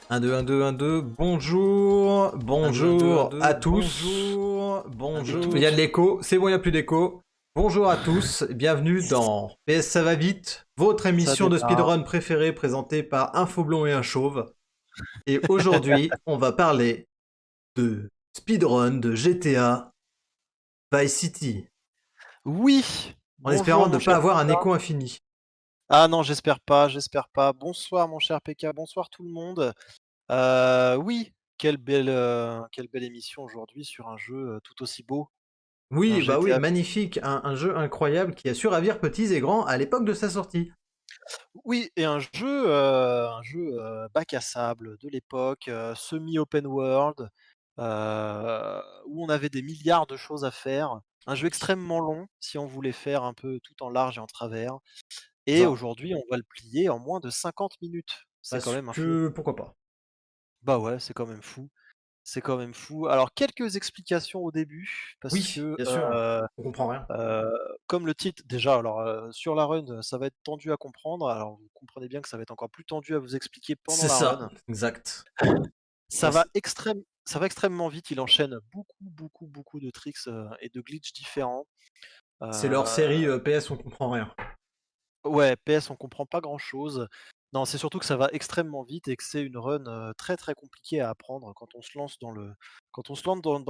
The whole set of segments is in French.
Un 2 un 2 un 2. Bonjour, 1, 2, 1, 2, 1, bonjour 2. à tous. Bonjour. Il y a de 1, 2. l'écho, c'est bon, il n'y a plus d'écho. Bonjour à tous, bienvenue dans PS Ça va vite, votre Ça émission de démarre. speedrun préférée présentée par un faux blond et un chauve. Et aujourd'hui, on va parler de speedrun de GTA Vice City, Oui. en espérant Bonjour ne mon pas cher avoir un PK. écho infini. Ah non, j'espère pas, j'espère pas. Bonsoir mon cher PK, bonsoir tout le monde. Oui, quelle belle émission aujourd'hui sur un jeu tout aussi beau, un Oui, bah oui, GTA. magnifique, un jeu incroyable qui a su ravir petits et grands à l'époque de sa sortie. Oui, et un jeu bac à sable de l'époque, semi-open world, où on avait des milliards de choses à faire. Un jeu extrêmement long, si on voulait faire un peu tout en large et en travers. Et Ça, aujourd'hui, on va le plier en moins de 50 minutes. C'est quand parce même un fou. que pourquoi pas. Bah ouais, c'est quand même fou. C'est quand même fou. Alors quelques explications au début, parce Oui, que, bien sûr, on comprend rien. heu, comme le titre déjà alors, sur la run, ça va être tendu à comprendre. Alors vous comprenez bien que ça va être encore plus tendu à vous expliquer pendant C'est la ça, run. exact. Ça Moi, va extrêmement vite. Il enchaîne beaucoup de tricks, et de glitches différents. c'est leur Heu, série PS, on comprend rien. ouais, PS, on comprend pas grand chose. Non, c'est surtout que ça va extrêmement vite et que c'est une run, très compliquée à apprendre quand on se lance dans le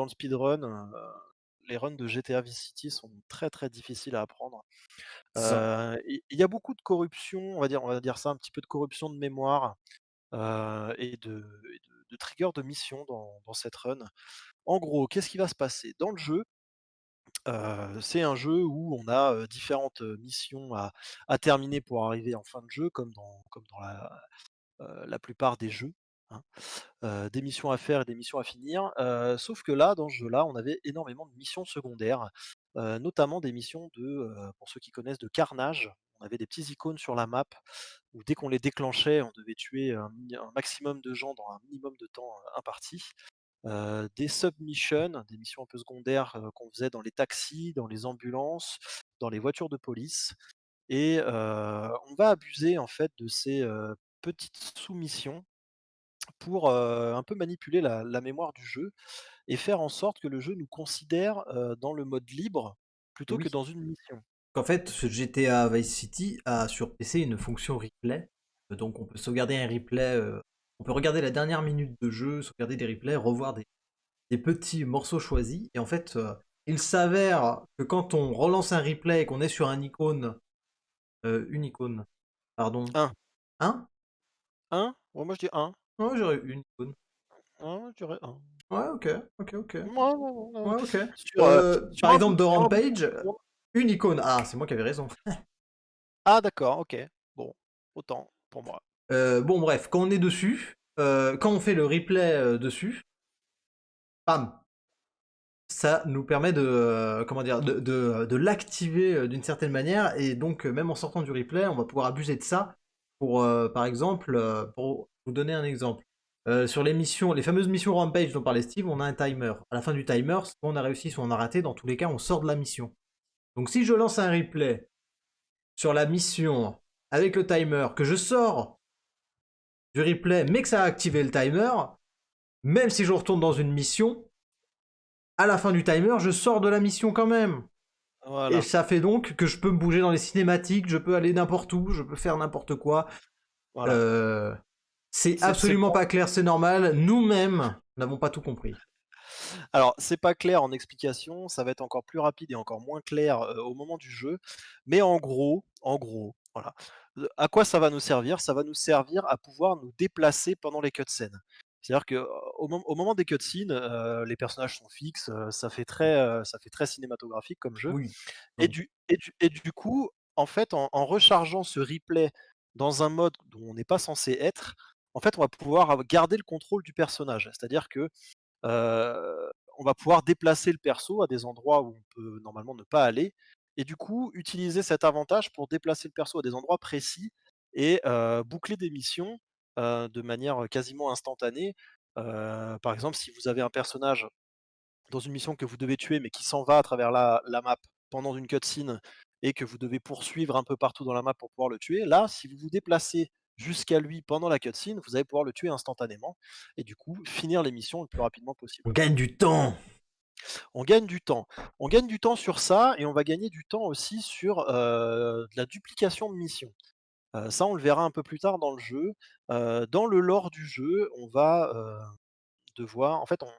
speedrun, les runs de GTA Vice City sont très difficiles à apprendre. C'est ça. Il y a beaucoup de corruption, on va dire ça, un petit peu de corruption de mémoire, et de trigger de mission dans cette run. En gros, qu'est-ce qui va se passer? Dans le jeu, c'est un jeu où on a, différentes, missions à terminer pour arriver en fin de jeu comme dans la plupart des jeux, hein. Des missions à faire et des missions à finir, sauf que là, dans ce jeu-là, on avait énormément de missions secondaires, notamment des missions pour ceux qui connaissent, de carnage. On avait des petits icônes sur la map où dès qu'on les déclenchait, on devait tuer un maximum de gens dans un minimum de temps, imparti. Des submissions, des missions un peu secondaires, qu'on faisait dans les taxis, dans les ambulances, dans les voitures de police et on va abuser en fait de ces, petites soumissions pour, un peu manipuler la mémoire du jeu et faire en sorte que le jeu nous considère, dans le mode libre plutôt que Oui. dans une mission. En fait, ce GTA Vice City a sur PC une fonction replay. Donc on peut sauvegarder un replay, on peut regarder la dernière minute de jeu, sauvegarder des replays, revoir des petits morceaux choisis. Et en fait, il s'avère que quand on relance un replay et qu'on est sur un icône, une icône, pardon, 1. un. 1? Ouais, moi je dis 1. Ouais, j'aurais une icône. Ouais, je dirais 1. Ouais, ok, ok, ok. Ouais, ouais, ouais, ouais. Ouais, ok. Sur Par un exemple, bout de sur un bout de Rampage, seconde. une icône. Ah, c'est moi qui avais raison. Ah d'accord, OK. Bon, autant pour moi. Bon, bref, quand on est dessus, quand on fait le replay dessus, bam, ça nous permet de, comment dire, de l'activer d'une certaine manière, et donc même en sortant du replay, on va pouvoir abuser de ça pour, par exemple, pour vous donner un exemple. Sur les missions, les fameuses missions Rampage dont parlait Steve, on a un timer. À la fin du timer, soit on a réussi, soit on a raté, dans tous les cas, on sort de la mission. Donc si je lance un replay sur la mission avec le timer, que je sors du replay, mais que ça a activé le timer, même si je retourne dans une mission, à la fin du timer, je sors de la mission quand même. Et Voilà, ça fait donc que je peux me bouger dans les cinématiques, je peux aller n'importe où, je peux faire n'importe quoi. voilà. Euh, c'est C'est absolument con. pas clair, c'est normal. Nous-mêmes n'avons pas tout compris. Alors, c'est pas clair en explication, ça va être encore plus rapide et encore moins clair, au moment du jeu. Mais en gros, voilà. À quoi ça va nous servir? Ça va nous servir à pouvoir nous déplacer pendant les cutscenes. C'est-à-dire que, au moment des cutscenes, les personnages sont fixes, ça fait très cinématographique comme jeu Oui. et Donc, du coup, en fait, en rechargeant ce replay dans un mode dont on n'est pas censé être, en fait, on va pouvoir garder le contrôle du personnage. C'est-à-dire que on va pouvoir déplacer le perso à des endroits où on peut normalement ne pas aller et du coup utiliser cet avantage pour déplacer le perso à des endroits précis et boucler des missions, de manière quasiment instantanée. Par exemple, si vous avez un personnage dans une mission que vous devez tuer, mais qui s'en va à travers la map pendant une cutscene et que vous devez poursuivre un peu partout dans la map pour pouvoir le tuer, là, si vous vous déplacez jusqu'à lui pendant la cutscene, vous allez pouvoir le tuer instantanément et du coup finir les missions le plus rapidement On possible. gagne du temps. On gagne du temps. On gagne du temps sur ça et on va gagner du temps aussi sur, de la duplication de missions. Ça, on le verra un peu plus tard dans le jeu. Dans le lore du jeu, on va, devoir en fait, on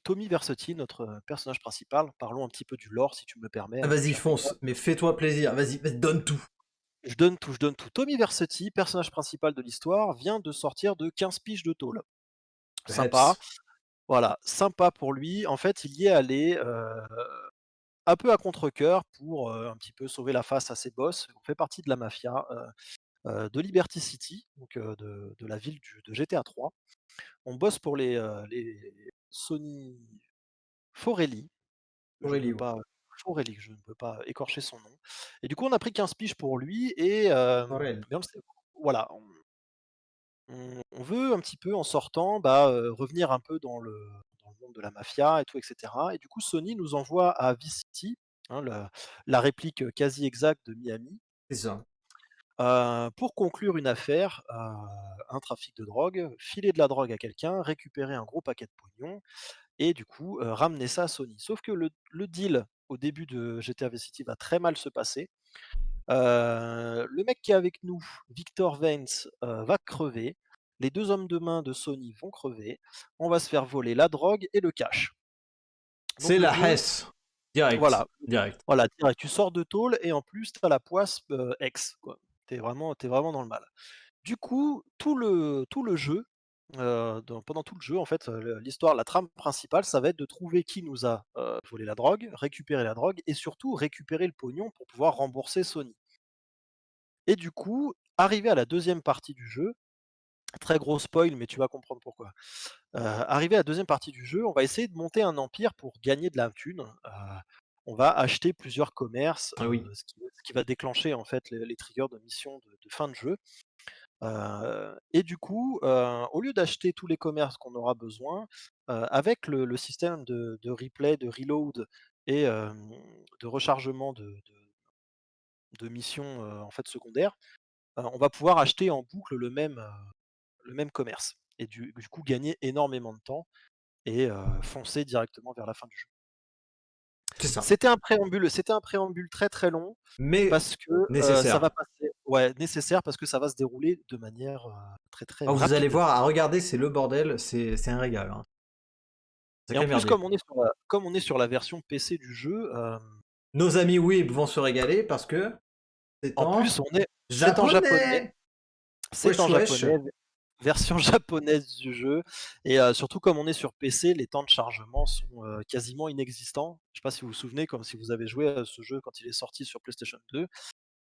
Tommy Vercetti, notre, personnage principal, parlons un petit peu du lore si tu me le permets, Ah, vas-y, cher Victor. fonce, mais fais-toi plaisir. Vas-y, donne tout. Je donne tout, je donne tout. Tommy Vercetti, personnage principal de l'histoire, vient de sortir de 15 piges de tôle. Sympa, Peps. voilà, sympa pour lui. En fait, il y est allé, un peu à contre-cœur pour, un petit peu sauver la face à ses boss. On fait partie de la mafia, de Liberty City, donc de la ville de GTA 3. On bosse pour les Sony Forelli, je ne Aurélie, peux ouais. pas Forelli, je ne peux pas écorcher son nom et du coup, on a pris 15 piges pour lui et Aurel. mais on le sait voilà, on veut un petit peu en sortant, revenir un peu dans le monde de la mafia et tout et cetera et du coup, Sony nous envoie à Vice City, hein, la réplique, quasi exacte de Miami, C'est ça. pour conclure une affaire, un trafic de drogue, filer de la drogue à quelqu'un, récupérer un gros paquet de pognon et du coup, ramener ça à Sony. Sauf que le deal au début de GTA Vice City va très mal se passer. Le mec qui est avec nous, Victor Vance, va crever. Les 2 hommes de main de Sony vont crever. On va se faire voler la drogue et le cash. Donc C'est le la jeu, Hesse. Direct. voilà, Direct. voilà, direct, tu sors de tôle et en plus tu as la poisse, ex, quoi. Tu es vraiment dans le mal. Du coup, tout le jeu, pendant tout le jeu, en fait, l'histoire, la trame principale, ça va être de trouver qui nous a, volé la drogue, récupérer la drogue et surtout récupérer le pognon pour pouvoir rembourser Sony. Et du coup, arrivé à la deuxième partie du jeu, très gros spoil, mais tu vas comprendre pourquoi. Arrivé à la deuxième partie du jeu, on va essayer de monter un empire pour gagner de la thune. On va acheter plusieurs commerces, Ah oui. ce qui va déclencher en fait les triggers de missions de fin de jeu. Et du coup, au lieu d'acheter tous les commerces qu'on aura besoin, avec le système de replay, de reload et de rechargement de missions, en fait secondaires, on va pouvoir acheter en boucle le même commerce et du coup gagner énormément de temps et foncer directement vers la fin du jeu. C'est ça. C'était un préambule très, très long Mais parce que, ça va nécessaire. passer ouais, nécessaire parce que ça va se dérouler de manière, très, très Ah, vous allez rapide. voir, à regarder, c'est le bordel, c'est un régal, hein. Et en Sacré plus, merdier. comme on est sur la version PC du jeu, Nos amis Weeb vont se régaler parce que c'est en en plus, c'est en japonais, japonais. c'est Wesh en wesh. japonais, version japonaise du jeu et surtout comme on est sur PC, les temps de chargement sont, quasiment inexistants. Je sais pas si vous vous souvenez, comme si vous avez joué à ce jeu quand il est sorti sur PlayStation 2,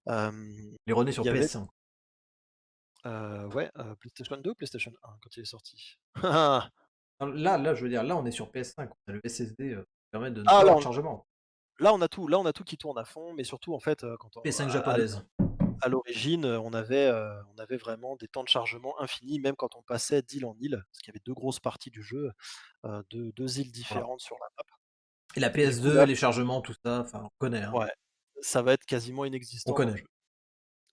Les il sur y avait PS5. ouais, PlayStation 2 ou PlayStation 1 quand il est sorti? Là, je veux dire, là, on est sur PS5. On a le SSD qui permet de ne Ah pas là avoir de on chargement. là on a tout qui tourne à fond, mais surtout en fait, quand on PS5 à japonaise. à l'origine, on avait vraiment des temps de chargement infinis, même quand on passait d'île en île, parce qu'il y avait 2 grosses parties du jeu, 2 îles Voilà. différentes sur la map Et la et du coup PS2, là les chargements, tout ça, enfin, on connaît, hein. ouais, ça va être quasiment On inexistant dans le connaît. jeu.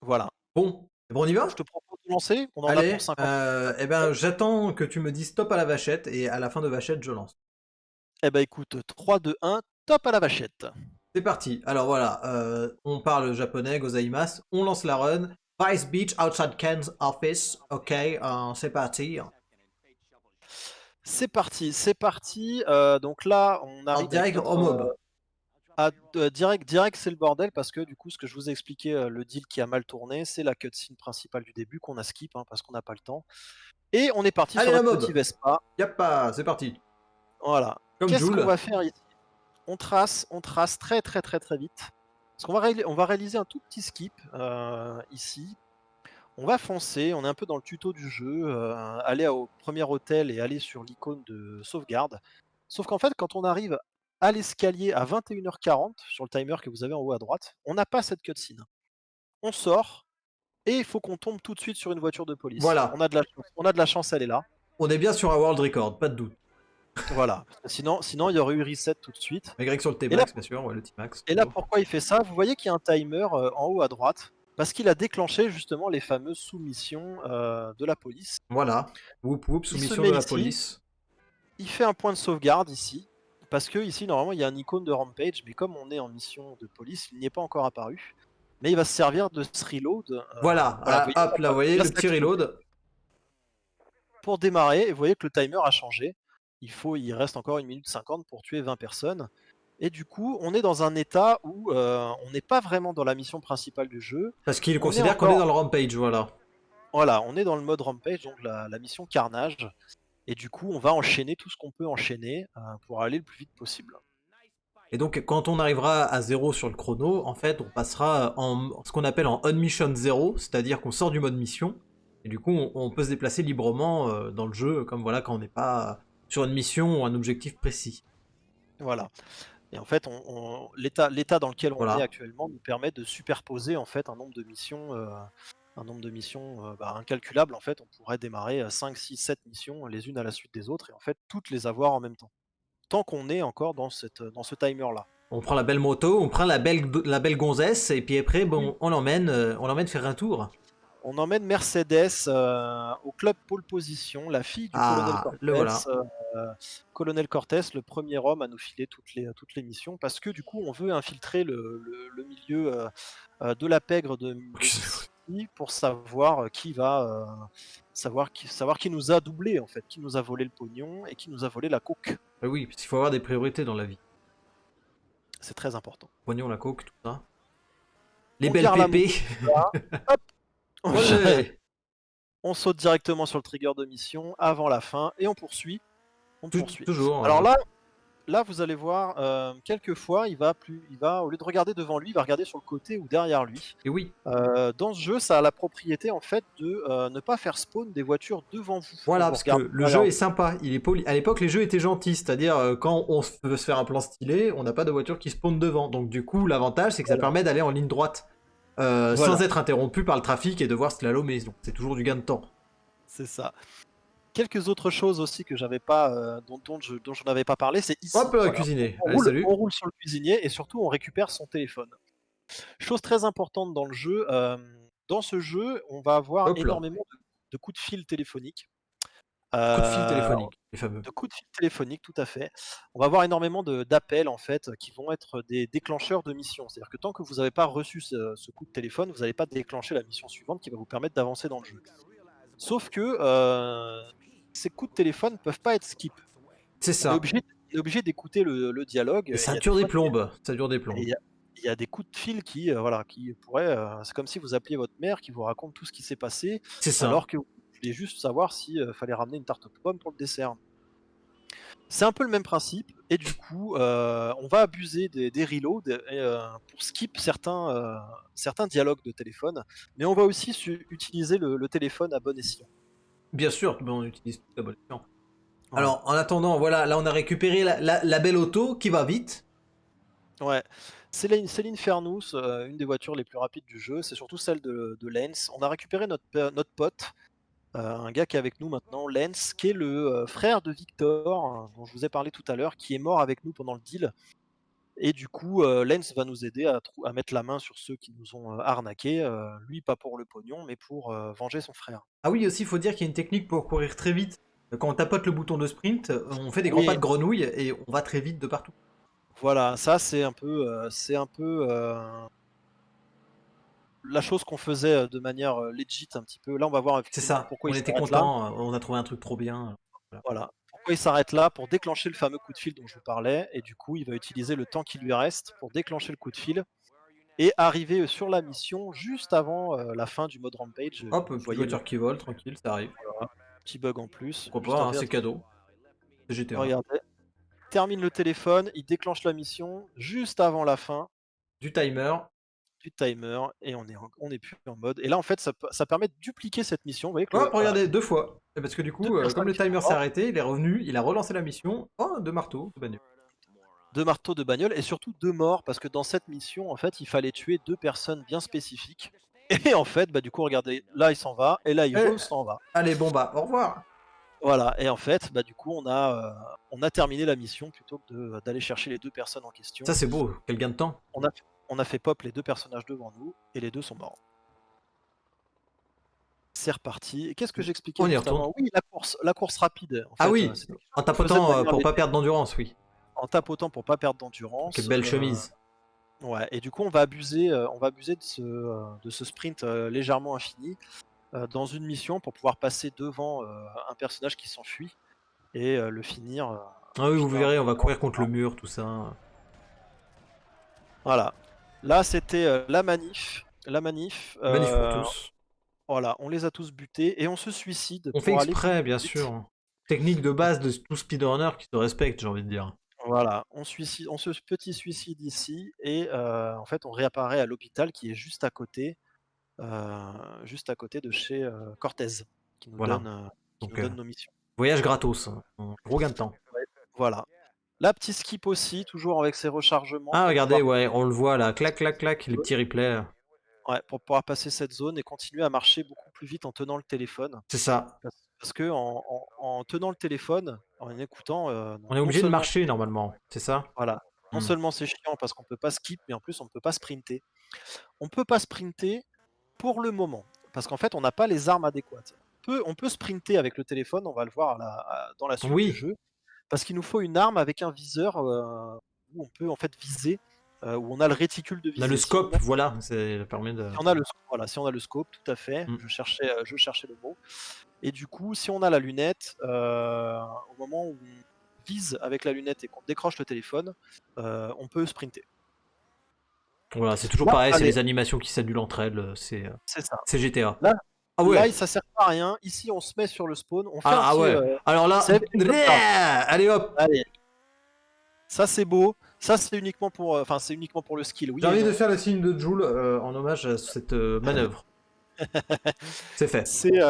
Voilà. Bon, on y Du coup, je va? te propose de lancer, on en a pour Allez, 50 minutes à peu eh près. ben, j'attends que tu me dises stop à la vachette et à la fin de vachette, je lance. Eh bah, écoute, 3, 2, 1, top à la vachette! C'est parti. Alors voilà, on parle japonais, gozaimasu. On lance la run. Vice Beach outside Ken's office. Ok, c'est parti. C'est parti, donc là, on En arrive avec direct au notre, mob. direct, c'est le bordel parce que du coup, ce que je vous ai expliqué, le deal qui a mal tourné, c'est la cutscene principale du début qu'on a skip, hein, parce qu'on n'a pas le temps et on est parti Allez sur la notre petit mob. Vespa. Y'a pas, c'est parti. Voilà. Comme Qu'est-ce qu'on Joule. va faire ici? On trace très, très, très, très vite. Parce qu'on va réaliser un tout petit skip, ici. On va foncer, on est un peu dans le tuto du jeu, aller au premier hôtel et aller sur l'icône de sauvegarde. Sauf qu'en fait, quand on arrive à l'escalier à 21h40 sur le timer que vous avez en haut à droite, on n'a pas cette cutscene. On sort et il faut qu'on tombe tout de suite sur une voiture de police. On Voilà. a de la chance, elle est là. On est bien sur un world record, pas de doute. Voilà, parce que sinon il y aurait eu reset tout de suite. Malgré que sur le Et là, T-Max, bien sûr, ouais, le T-Max. et là, pourquoi il fait ça? Vous voyez qu'il y a un timer, en haut à droite. Parce qu'il a déclenché justement les fameuses sous-missions, de la police. Voilà. Whoop whoop, Il se soumission met de la ici, police. il fait un point de sauvegarde ici, parce que ici normalement il y a un icône de Rampage, mais comme on est en mission de police, il n'y est pas encore apparu. Mais il va se servir de ce reload, Voilà, voilà, vous voyez, hop, là, vous il voyez, va le petit s'activer reload. pour démarrer, et vous voyez que le timer a changé. Il reste encore 1 minute 50 pour tuer 20 personnes. Et du coup, on est dans un état où on n'est pas vraiment dans la mission principale du jeu. Parce qu'il On est considère qu'on est encore, dans le rampage, voilà. voilà, on est dans le mode Rampage, donc la mission Carnage. Et du coup, on va enchaîner tout ce qu'on peut enchaîner pour aller le plus vite possible. Et donc, quand on arrivera à 0 sur le chrono, en fait, on passera en ce qu'on appelle en on-mission 0, c'est-à-dire qu'on sort du mode mission, et du coup, on peut se déplacer librement dans le jeu, comme voilà, quand on n'est pas sur une mission ou un objectif précis. Voilà. Et en fait, l'état dans lequel on est Voilà. actuellement nous permet de superposer en fait un nombre de missions incalculable. En fait, on pourrait démarrer 5, 6, 7 missions les unes à la suite des autres et en fait toutes les avoir en même temps. Tant qu'on est encore dans ce timer-là. On prend la belle moto, on prend la belle gonzesse, et puis après, Oui. bon, on l'emmène faire un tour. On emmène Mercedes au club pole position, la fille du colonel Ah, le Cortez. voilà. Colonel Cortez, le premier homme à nous filer toutes les missions, parce que du coup, on veut infiltrer le milieu de la pègre de Mississippi pour savoir savoir qui nous a doublé en fait, qui nous a volé le pognon et qui nous a volé la coke. Ah oui, parce qu'il faut avoir des priorités dans la vie. C'est très important. Pognon, la coke, tout ça. Les On belles gare la moto pépées. là, hop, Ouais. on saute directement sur le trigger de mission avant la fin et on poursuit. On poursuit. Toujours. Alors là, vous allez voir, quelquefois, il va, au lieu de regarder devant lui, il va regarder sur le côté ou derrière lui. Et oui. Dans ce jeu, ça a la propriété en fait de ne pas faire spawn des voitures devant vous quand Voilà, vous parce que regardez le derrière jeu est vous. sympa. Il est poli. À l'époque, les jeux étaient gentils. C'est-à-dire, quand on veut se faire un plan stylé, on n'a pas de voiture qui spawn devant. Donc, du coup, l'avantage, c'est que ça Voilà. permet d'aller en ligne droite. Voilà, Sans être interrompu par le trafic et devoir slalomer. Donc, c'est toujours du gain de temps. c'est ça. Quelques autres choses aussi que j'avais pas, dont je n'avais pas parlé, c'est ici. Hop, Voilà. cuisiner. Allez, salut. On roule sur le cuisinier et surtout on récupère son téléphone. Chose très importante dans le jeu, dans ce jeu, on va avoir Hop là. énormément de coups de fil téléphoniques. Coup de fil Euh, téléphonique, les fameux. de coups de fil téléphoniques, tout à fait. On va avoir énormément d'appels en fait qui vont être des déclencheurs de missions. C'est-à-dire que tant que vous n'avez pas reçu ce coup de téléphone, vous n'allez pas déclencher la mission suivante qui va vous permettre d'avancer dans le jeu. Sauf que ces coups de téléphone ne peuvent pas être skip. C'est ça. On est obligé d'écouter le dialogue. Et Et il ça y a des dure des fois, plombes. Ça dure des et plombes. il y a des coups de fil qui pourraient. C'est comme si vous appeliez votre mère qui vous raconte tout ce qui s'est passé, C'est ça. alors que vous voulez juste savoir si fallait ramener une tarte aux pommes pour le dessert. C'est un peu le même principe, et du coup, on va abuser des reloads pour skip certains dialogues de téléphone, mais on va aussi utiliser le téléphone à bon escient. Bien sûr, on utilise toute la bonne temps. Voilà. Alors, en attendant, voilà, là, on a récupéré la belle auto qui va vite. Ouais. C'est l'Infernus, une des voitures les plus rapides du jeu, c'est surtout celle de Lance. On a récupéré notre pote, un gars qui est avec nous maintenant, Lance, qui est le frère de Victor, hein, dont je vous ai parlé tout à l'heure, qui est mort avec nous pendant le deal. Et du coup, Lens va nous aider à mettre la main sur ceux qui nous ont arnaqués. Lui, pas pour le pognon, mais pour venger son frère. Ah oui, aussi, il faut dire qu'il y a une technique pour courir très vite. Quand on tapote le bouton de sprint, on fait des grands pas Oui, de grenouille et on va très vite de partout. voilà, ça c'est un peu la chose qu'on faisait de manière legit un petit peu. Là, on va voir C'est effectivement ça. pourquoi On il était s'arrête là. content, on a trouvé un truc trop bien. Voilà. Voilà, pourquoi il s'arrête là pour déclencher le fameux coup de fil dont je vous parlais. Et du coup, il va utiliser le temps qui lui reste pour déclencher le coup de fil et arriver sur la mission juste avant la fin du mode Rampage. Hop, Vous petite voyez voiture qui vole, tranquille, ça arrive. voilà, petit bug en plus. Pourquoi Juste pas, à hein, faire. c'est cadeau. C'est GTA. Regardez, termine le téléphone, il déclenche la mission juste avant la fin Du timer. du timer et on est plus en mode. Et là, en fait, ça permet de dupliquer cette mission. Vous voyez que Hop, regardez, deux fois. Et parce que du deux coup, comme personnes le qui sont timer s'est mortes, arrêté, il est revenu, il a relancé la mission. Oh, deux marteaux, de bagnole. deux marteaux de bagnole et surtout deux morts parce que dans cette mission, en fait, il fallait tuer deux personnes bien spécifiques. Et en fait, bah, du coup, regardez, là, il s'en va et là, il Eh, s'en va. allez, bon bah, au revoir. Voilà, et en fait, bah, du coup, on a terminé la mission plutôt que d'aller chercher les deux personnes en question. Ça c'est beau, quel gain de temps. On a, on a fait pop les deux personnages devant nous et les deux sont morts. C'est reparti. Et qu'est-ce que j'expliquais On y juste retourne. avant? Oui, la course rapide, en Ah fait, oui, c'était quelque en chose qu'on faisait de tapotant manière pour pas légère, perdre d'endurance, oui. en tapotant pour pas perdre Quelle d'endurance, belle chemise. ouais et du coup, on va abuser de ce sprint, légèrement infini, dans une mission pour pouvoir passer devant, un personnage qui s'enfuit et Ah le oui, vous finir verrez, on va rapidement. courir contre le mur, tout ça. Voilà. Là, c'était, la manif. La manif, Manif pour tous. voilà, on les a tous butés et on se suicide On fait pour aller exprès, beaucoup bien plus vite. sûr. Technique de base de tout speedrunner qui se respecte, j'ai envie de dire. Voilà, on se petit suicide ici et en fait, on réapparaît à l'hôpital qui est juste à côté de chez, Cortez, qui nous donne, Voilà. heu, qui nous Donc, donne nos missions. voyage gratos. Gros gain de temps. Ouais, voilà. Là, petit skip aussi, toujours avec ses rechargements Ah, pour regardez, pouvoir ouais, on le voit là. Clac, clac, clac, les zone. petits replays. Ouais, pour pouvoir passer cette zone et continuer à marcher beaucoup plus vite en tenant le téléphone. C'est ça. Parce que en tenant le téléphone, en écoutant, On est non obligé de seulement marcher normalement. C'est ça? voilà, non Hmm. seulement c'est chiant parce qu'on peut pas skip, mais en plus on ne peut pas sprinter. On peut pas sprinter pour le moment, parce qu'en fait on n'a pas les armes adéquates. On peut sprinter avec le téléphone, on va le voir dans la suite du Oui. jeu, parce qu'il nous faut une arme avec un viseur, où on peut en fait viser, où on a le réticule de On a le visée. scope, voilà. Ça permet de. Si on a le voilà, si on a le scope, tout à fait, Hmm. je cherchais le mot et du coup, si on a la lunette, au moment où on vise avec la lunette et qu'on décroche le téléphone, on peut sprinter. Voilà, c'est toujours Là, pareil, c'est allez, les animations qui s'annulent entre elles. c'est ça. C'est GTA. Là Ah là, ouais. ça sert pas à rien. Ici, on se met sur le spawn, on fait un Ah, ah petit, ouais. Alors là, save et comme ça. allez hop. Allez, ça c'est beau. Ça c'est uniquement pour, c'est uniquement pour le skill, J'ai oui et envie de non. faire le signe de Joule en hommage à cette manœuvre. C'est fait. C'est,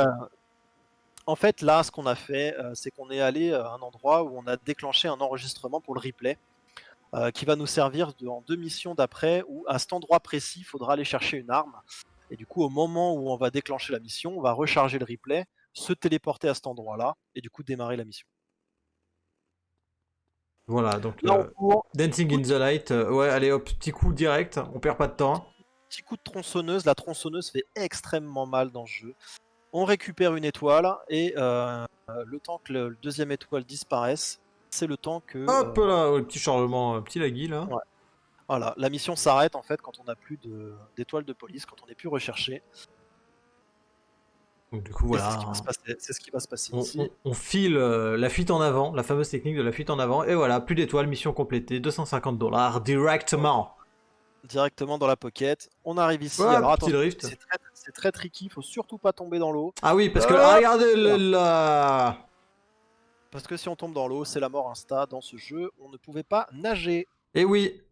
en fait, là, ce qu'on a fait, c'est qu'on est allé à un endroit où on a déclenché un enregistrement pour le replay. Qui va nous servir en 2 missions d'après où à cet endroit précis, il faudra aller chercher une arme et du coup, au moment où on va déclencher la mission, on va recharger le replay, se téléporter à cet endroit-là et du coup démarrer la mission. Voilà, donc Là, on court, petit Dancing coup in de the Light. Ouais, allez hop, petit coup direct. On perd pas de temps. petit coup de tronçonneuse. La tronçonneuse fait extrêmement mal dans ce jeu. On récupère une étoile et le temps que le 2e étoile disparaisse, c'est le temps que, Hop là, le petit chargement, petit laggy là. ouais, voilà, la mission s'arrête en fait quand on n'a plus d'étoiles de police, quand on n'est plus recherché. Donc du coup Et c'est ce qui voilà, va se passer, c'est ce qui va se passer on, ici. on file la fuite en avant, la fameuse technique de la fuite en avant, et voilà, plus d'étoiles, mission complétée, $250 directement. Directement dans la pocket. On arrive ici. Alors Hop, petit attention, drift. c'est très tricky. Il faut surtout pas tomber dans l'eau. Ah oui, parce que Hop regardez là. là. Parce que si on tombe dans l'eau, c'est la mort insta. Dans ce jeu, on ne pouvait pas nager. Et oui. Et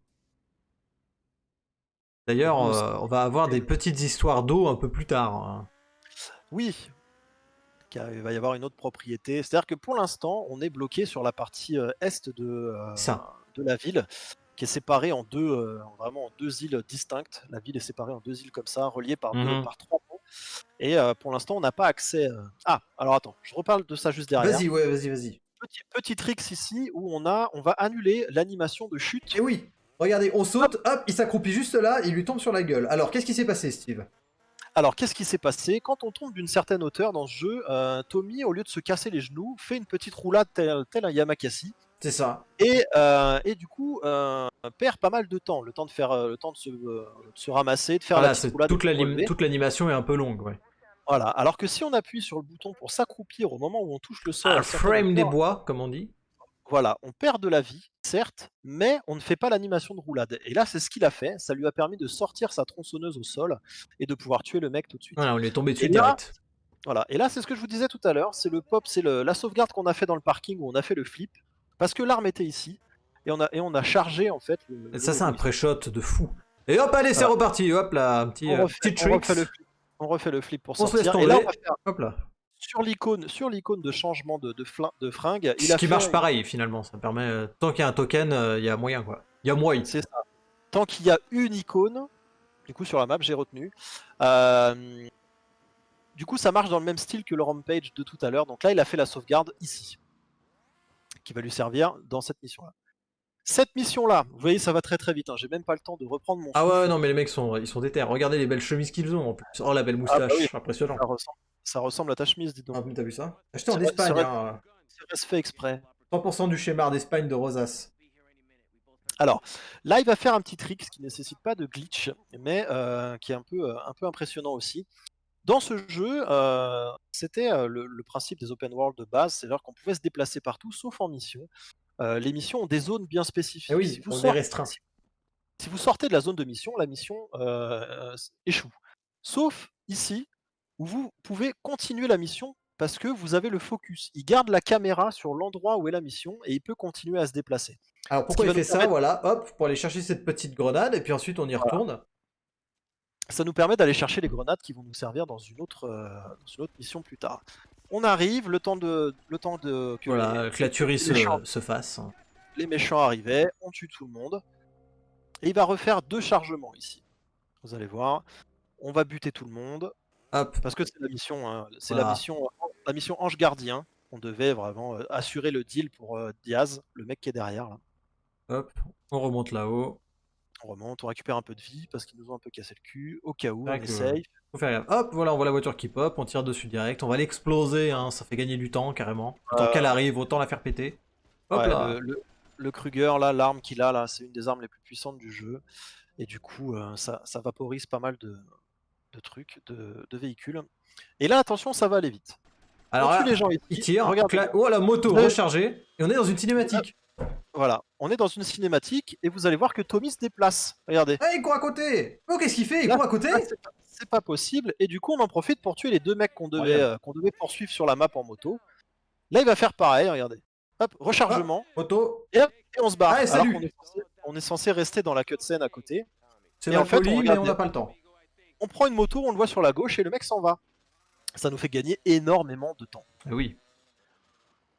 D'ailleurs, nous aussi. on va avoir des petites histoires d'eau un peu plus tard, hein. Oui, car il va y avoir une autre propriété. C'est-à-dire que pour l'instant, on est bloqué sur la partie est Ça. de la ville, qui est séparée en deux, vraiment en 2 îles distinctes. La ville est séparée en 2 îles comme ça, reliées Mhm. par 3 ponts. Et pour l'instant, on n'a pas accès. Ah, alors attends, je reparle de ça juste derrière. Vas-y, ouais, vas-y, vas-y. Petit tricks ici où on va annuler l'animation de chute. Et oui. Regardez, on Hop. saute, hop, il s'accroupit juste là, il lui tombe sur la gueule. Alors, qu'est-ce qui s'est passé, Steve? Alors, qu'est-ce qui s'est passé? Quand on tombe d'une certaine hauteur dans ce jeu, Tommy, au lieu de se casser les genoux, fait une petite roulade tel un Yamakasi. C'est ça. Et du coup, perd pas mal de temps. Le temps de se ramasser, de faire la Voilà, petite roulade et de se relever. toute l'animation est un peu longue, ouais. Voilà. Alors que si on appuie sur le bouton pour s'accroupir au moment où on touche le sol Ah, à certaines frame des hauteurs, bois, comme on dit. voilà, on perd de la vie, certes, mais on ne fait pas l'animation de roulade. Et là, c'est ce qu'il a fait. Ça lui a permis de sortir sa tronçonneuse au sol et de pouvoir tuer le mec tout de suite. Voilà, on lui est tombé Et dessus là, direct. voilà. Et là, c'est ce que je vous disais tout à l'heure. C'est le pop, c'est la sauvegarde qu'on a fait dans le parking où on a fait le flip parce que l'arme était ici et on a chargé en fait Et le ça, c'est un motorisé. pré-shot de fou. Et hop, allez, c'est Voilà. reparti. Hop là, un petit, petit On refait tricks. le flip. On refait le flip pour On se laisse sortir. Et là, on tomber. va faire Hop là. sur l'icône de changement de fringue. Il Ce a qui fait marche pareil, finalement. Ça permet, tant qu'il y a un token, il y a moyen, quoi. Il y a moyen. c'est ça. Tant qu'il y a une icône, du coup sur la map, j'ai retenu. Euh, du coup, ça marche dans le même style que le rampage de tout à l'heure. Donc là, il a fait la sauvegarde ici, qui va lui servir dans cette mission-là. Cette mission-là, vous voyez, ça va très très vite, hein. J'ai même pas le temps de reprendre mon Ah ouais, souffle. non, mais les mecs ils sont déter. Regardez les belles chemises qu'ils ont en plus. Oh, la belle Ah bah oui, moustache, impressionnant. Ça ressemble à ta chemise, dis donc. Ah, mais t'as vu ça? Acheté en C'est Espagne, vrai hein. c'est fait exprès. 100% du schéma d'Espagne de Rosas. Alors, là, il va faire un petit trick, ce qui nécessite pas de glitch, mais qui est un peu impressionnant aussi. Dans ce jeu, c'était, le principe des open world de base, c'est-à-dire qu'on pouvait se déplacer partout sauf en mission. Les missions ont des zones bien Eh spécifiques. oui, on est restreint. Si vous sortez de la zone de mission, la mission, échoue. Sauf ici, où vous pouvez continuer la mission parce que vous avez le focus. Il garde la caméra sur l'endroit où est la mission et il peut continuer à se déplacer. Alors Ce qui pourquoi il va nous fait ça? permettre Voilà, hop, pour aller chercher cette petite grenade, et puis ensuite on y voilà, retourne. ça nous permet d'aller chercher les grenades qui vont nous servir dans dans une autre mission plus tard. On arrive, le temps de que Voilà, que la tuerie se fasse. les méchants arrivaient, on tue tout le monde et il va refaire 2 chargements ici. Vous allez voir, on va buter tout le monde. Hop, Parce que c'est la mission, hein, c'est voilà, la mission Ange Gardien. On devait vraiment assurer le deal pour Diaz, le mec qui est derrière. Là. hop, on remonte là-haut. On remonte, on récupère un peu de vie parce qu'ils nous ont un peu cassé le cul. Au cas où, C'est on vrai est que safe. faut faire gaffe. Hop, voilà, on voit la voiture qui pop, on tire dessus direct, on va l'exploser, hein, ça fait gagner du temps carrément. Tant qu'elle Euh, arrive, autant la faire péter. Hop ouais, là. le Kruger, là, l'arme qu'il a, là, c'est une des armes les plus puissantes du jeu. Et du coup, ça vaporise pas mal de trucs, de véhicules. Et là, attention, ça va aller vite. On Alors tue les là, gens il ici. tire, Regardez. oh la moto Vous avez- rechargée, et on est dans une cinématique. Voilà, on est dans une cinématique et vous allez voir que Tommy se déplace. Regardez. Ah, il court à côté. Oh, qu'est-ce qu'il fait? Il Là court à côté? là, c'est pas possible et du coup, on en profite pour tuer les 2 mecs Incroyable. qu'on devait poursuivre sur la map en moto. Là, il va faire pareil, regardez. Hop, Hop, rechargement moto. et hop et on se Allez, barre. Alors qu'on salut. on est censé rester dans la cutscene à côté C'est et la en fait, on folie, mais regarde on bien, n'a pas le temps. on prend une moto, on le voit sur la gauche et le mec s'en va. Ça nous fait gagner énormément de temps. Eh oui.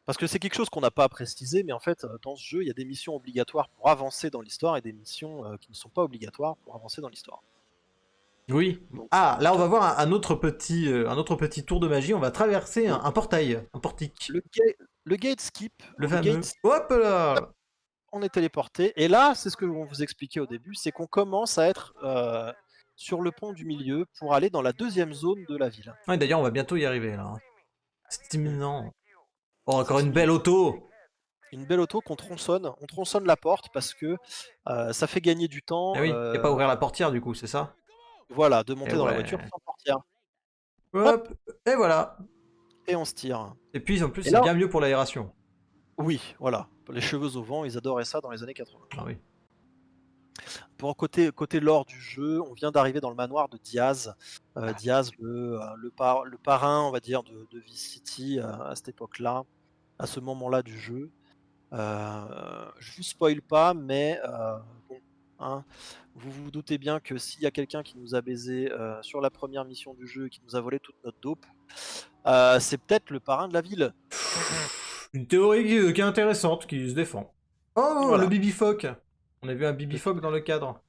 Parce que c'est quelque chose qu'on n'a pas précisé, mais en fait, dans ce jeu, il y a des missions obligatoires pour avancer dans l'histoire et des missions, qui ne sont pas obligatoires pour avancer dans l'histoire. Oui. Donc Ah, là, on va voir un autre petit tour de magie. On va traverser oui, un portail, un portique. le gate skip Le ou le fameux. gate Hop là. on est téléporté. Et là, c'est ce que on vous expliquait au début, c'est qu'on commence à être sur le pont du milieu pour aller dans la deuxième zone de la ville. Ouais, d'ailleurs, on va bientôt y arriver là. C'est Mm. imminent. Oh, encore C'est une imminent. belle auto. Une belle auto qu'on tronçonne. On tronçonne la porte parce que ça fait gagner du Eh temps. oui, y a pas à ouvrir la portière du coup, c'est ça? Voilà, de Eh monter dans la voiture ouais. sans portière. Hop, Hop, et voilà. et on se tire. Et puis en plus, Et c'est là, bien mieux pour l'aération. oui, voilà. Les cheveux au vent, ils adoraient ça dans les années 80. Ah oui. Pour côté lore du jeu, on vient d'arriver dans le manoir de Diaz. Diaz, le parrain, on va dire, de Vice City à cette époque-là, à ce moment-là du jeu. Je vous spoil pas, mais bon, hein, vous vous doutez bien que s'il y a quelqu'un qui nous a baisé sur la première mission du jeu et qui nous a volé toute notre dope, c'est peut-être le parrain de la ville. Une théorie qui est intéressante, qui se défend. Oh, le Voilà. Bibifoc. On a vu un Le- Bibifoc dans le cadre.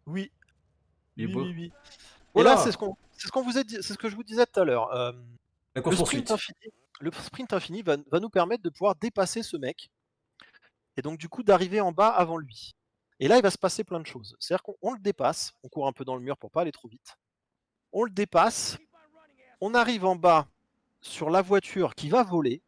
Oui, Il est oui, beau. oui, oui. Et là, Voilà, c'est ce qu'on vous a dit, c'est ce que je vous disais tout à l'heure. la Le course-poursuite. le sprint infini va nous permettre de pouvoir dépasser ce mec et donc du coup d'arriver en bas avant lui. Et là, il va se passer plein de choses. C'est-à-dire qu'on le dépasse, on court un peu dans le mur pour pas aller trop vite. On le dépasse, on arrive en bas sur la voiture qui va voler,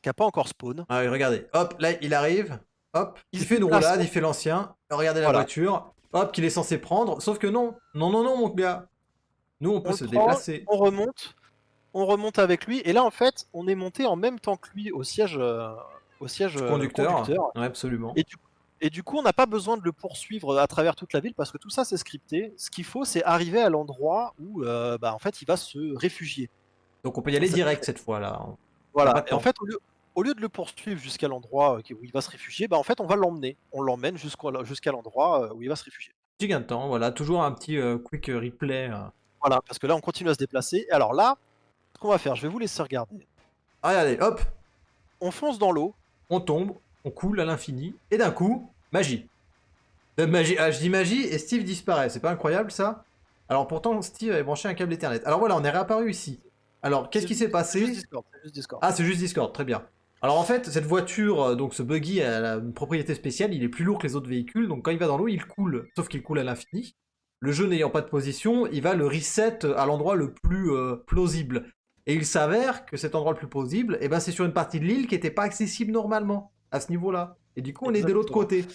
qui n'a pas encore spawn. Ah oui, regardez. Hop, là, il arrive. Hop, Il il se fait une déplace, roulade, il fait l'ancien. Regardez la voilà. voiture. Hop, qu'il est censé prendre. Sauf que non. Non, non, non, mon gars. Nous, on peut On le se prend, déplacer. on remonte avec lui. Et là, en fait, on est monté en même temps que lui au siège Conducteur. conducteur. Ouais, absolument. Et du coup, on n'a pas besoin de le poursuivre à travers toute la ville parce que tout ça, c'est scripté. Ce qu'il faut, c'est arriver à l'endroit où, en fait, il va se réfugier. Donc on peut y aller Ça nous direct fait- cette fois-là. On n'a pas Voilà. de Et en temps. fait, au lieu de le poursuivre jusqu'à l'endroit où il va se réfugier, en fait, on va l'emmener. On l'emmène jusqu'à l'endroit où il va se réfugier. Petit gain de temps, voilà. Toujours un petit quick replay. Voilà. Parce que là, on continue à se déplacer. Et alors là, ce qu'on va faire, je vais vous laisser regarder. Regardez, hop, On fonce dans l'eau. on tombe, on coule à l'infini. Et d'un coup, magie. Magie. Ah, je dis magie et Steve disparaît. C'est pas incroyable ça? Alors pourtant, Steve avait branché un câble Ethernet. Alors voilà, on est réapparu ici. Alors, qu'est-ce qui s'est C'est juste passé? Discord. C'est juste Discord. Ah, c'est juste Discord, très bien. Alors en fait, cette voiture, donc ce buggy a une propriété spéciale, il est plus lourd que les autres véhicules, donc quand il va dans l'eau, il coule. Sauf qu'il coule à l'infini. le jeu n'ayant pas de position, il va le reset à l'endroit le plus plausible. Et il s'avère que cet endroit le plus plausible, eh ben, c'est sur une partie de l'île qui n'était pas accessible normalement, à ce niveau-là. Et du coup, on est de l'autre Exactement. côté.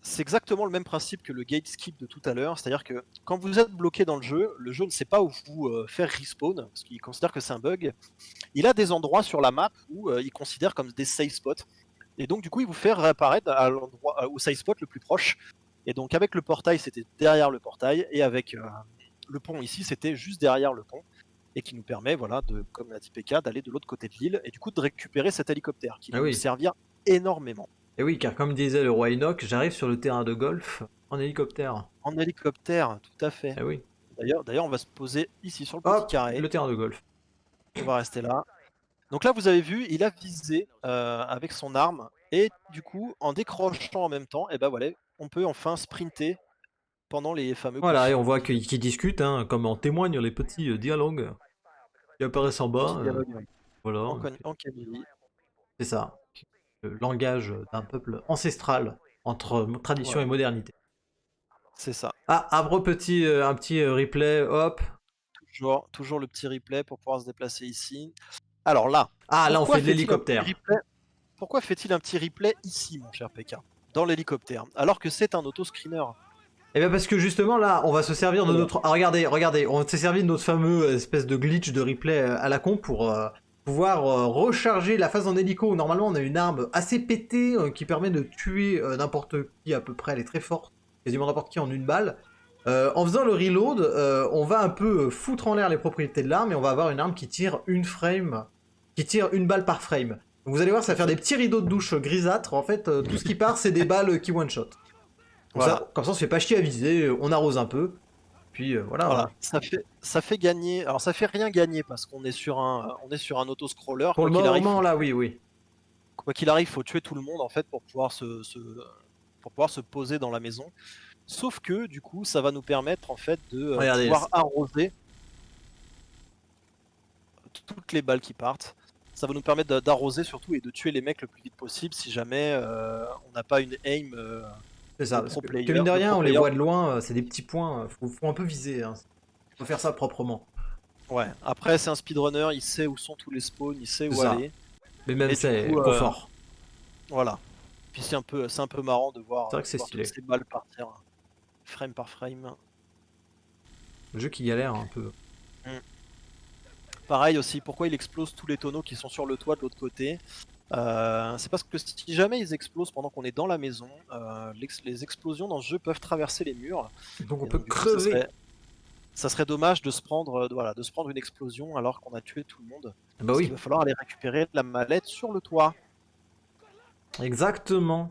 C'est exactement le même principe que le gate skip de tout à l'heure, c'est-à-dire que quand vous êtes bloqué dans le jeu ne sait pas où vous faire respawn, parce qu'il considère que c'est un bug. Il a des endroits sur la map où il considère comme des safe spots. Et donc du coup il vous fait réapparaître à l'endroit, au safe spot le plus proche. Et donc avec le portail c'était derrière le portail, et avec le pont ici c'était juste derrière le pont. Et qui nous permet, voilà, de, comme l'a dit PK, d'aller de l'autre côté de l'île et du coup de récupérer cet hélicoptère qui va Ah nous oui. servir énormément. Et oui, car comme disait le roi Enoch, j'arrive sur le terrain de golf en hélicoptère. En hélicoptère, tout à fait. Eh oui. D'ailleurs, on va se poser ici sur le petit Hop, carré. le terrain de golf. On va rester là. Donc là, vous avez vu, il a visé avec son arme. Et du coup, en décrochant en même temps, et ben voilà, on peut enfin sprinter pendant les fameux coups de Voilà, et on feu. voit qu'ils discutent, hein, comme en témoignent les petits dialogues qui apparaissent en bas. Petit dialogue Voilà, en Camille. c'est ça. Le langage d'un peuple ancestral entre tradition et Voilà, modernité. c'est ça. Ah, un petit replay, hop. Toujours le petit replay pour pouvoir se déplacer ici. Alors là, Ah, là on pourquoi fait de fait-il un petit l'hélicoptère. replay Pourquoi fait-il un petit replay ici, mon cher PK, dans l'hélicoptère, alors que c'est un auto-screener? Et bien parce que justement là, on va se servir de Voilà. notre... Ah, regardez, on s'est servi de notre fameux espèce de glitch de replay à la con pour pouvoir recharger la phase en hélico où normalement on a une arme assez pétée qui permet de tuer n'importe qui à peu près, elle est très forte, quasiment n'importe qui en une balle. En faisant le reload, on va un peu foutre en l'air les propriétés de l'arme et on va avoir une arme qui tire qui tire une balle par frame. Donc vous allez voir, ça va faire des petits rideaux de douche grisâtres. En fait, tout ce qui part, c'est des balles qui one-shot. Voilà. Comme ça, on se fait pas chier à viser, on arrose un peu, puis voilà. Voilà, Hein. ça fait gagner. Alors ça fait rien gagner parce qu'on est sur un auto-scroller. Pour le moment, là, oui, oui. Quoi qu'il arrive, faut tuer tout le monde en fait pour pouvoir pour pouvoir se poser dans la maison. Sauf que du coup, ça va nous permettre en fait de Regardez, pouvoir arroser toutes les balles qui partent. Ça va nous permettre d'arroser surtout et de tuer les mecs le plus vite possible si jamais on n'a pas une aim c'est de ça. Parce pro que mine player. de De rien, pro on les player. voit de loin, c'est des petits points, faut un peu viser. Hein. Faut faire ça proprement. Ouais. Après, c'est un speedrunner, il sait où sont tous les spawns, il sait C'est où ça. aller. Mais même Et du c'est coup, confort. voilà. Puis c'est un peu marrant C'est vrai que de c'est voir toutes stylé. ces balles partir frame par frame. Le jeu qui galère un peu. Mm. Pareil aussi, pourquoi il explose tous les tonneaux qui sont sur le toit de l'autre côté? C'est parce que si jamais ils explosent pendant qu'on est dans la maison, les explosions dans ce jeu peuvent traverser les murs. Donc on Et peut donc du coup, crever. ça serait dommage de se prendre, voilà, de se prendre une explosion alors qu'on a tué tout le monde. Bah Parce qu'il oui, va falloir aller récupérer la mallette sur le toit. exactement.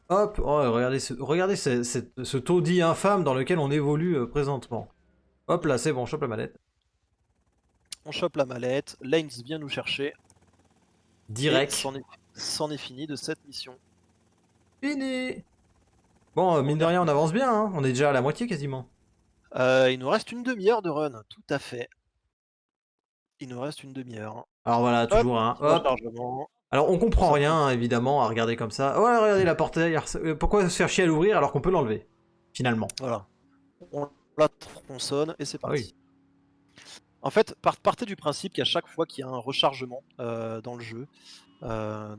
Hop, oh, regardez ce taudis infâme dans lequel on évolue présentement. Hop là, c'est bon, chope la manette. On chope la mallette, Lanes vient nous chercher, et Direct. c'en est fini de cette mission. Fini. Bon, mine On de est rien, on avance bien, hein. On est déjà à la moitié quasiment. Il nous reste une demi-heure de run, tout à fait. Il nous reste une demi-heure. Alors voilà, Hop, toujours un. petit Hop. rechargement. Alors on comprend Ça rien, prend- hein, évidemment, à regarder comme ça. Ouais, regardez la portière. Pourquoi se faire chier à l'ouvrir alors qu'on peut l'enlever finalement. Voilà. On la tronçonne et c'est Ah oui. parti. En fait, partez du principe qu'à chaque fois qu'il y a un rechargement dans le jeu,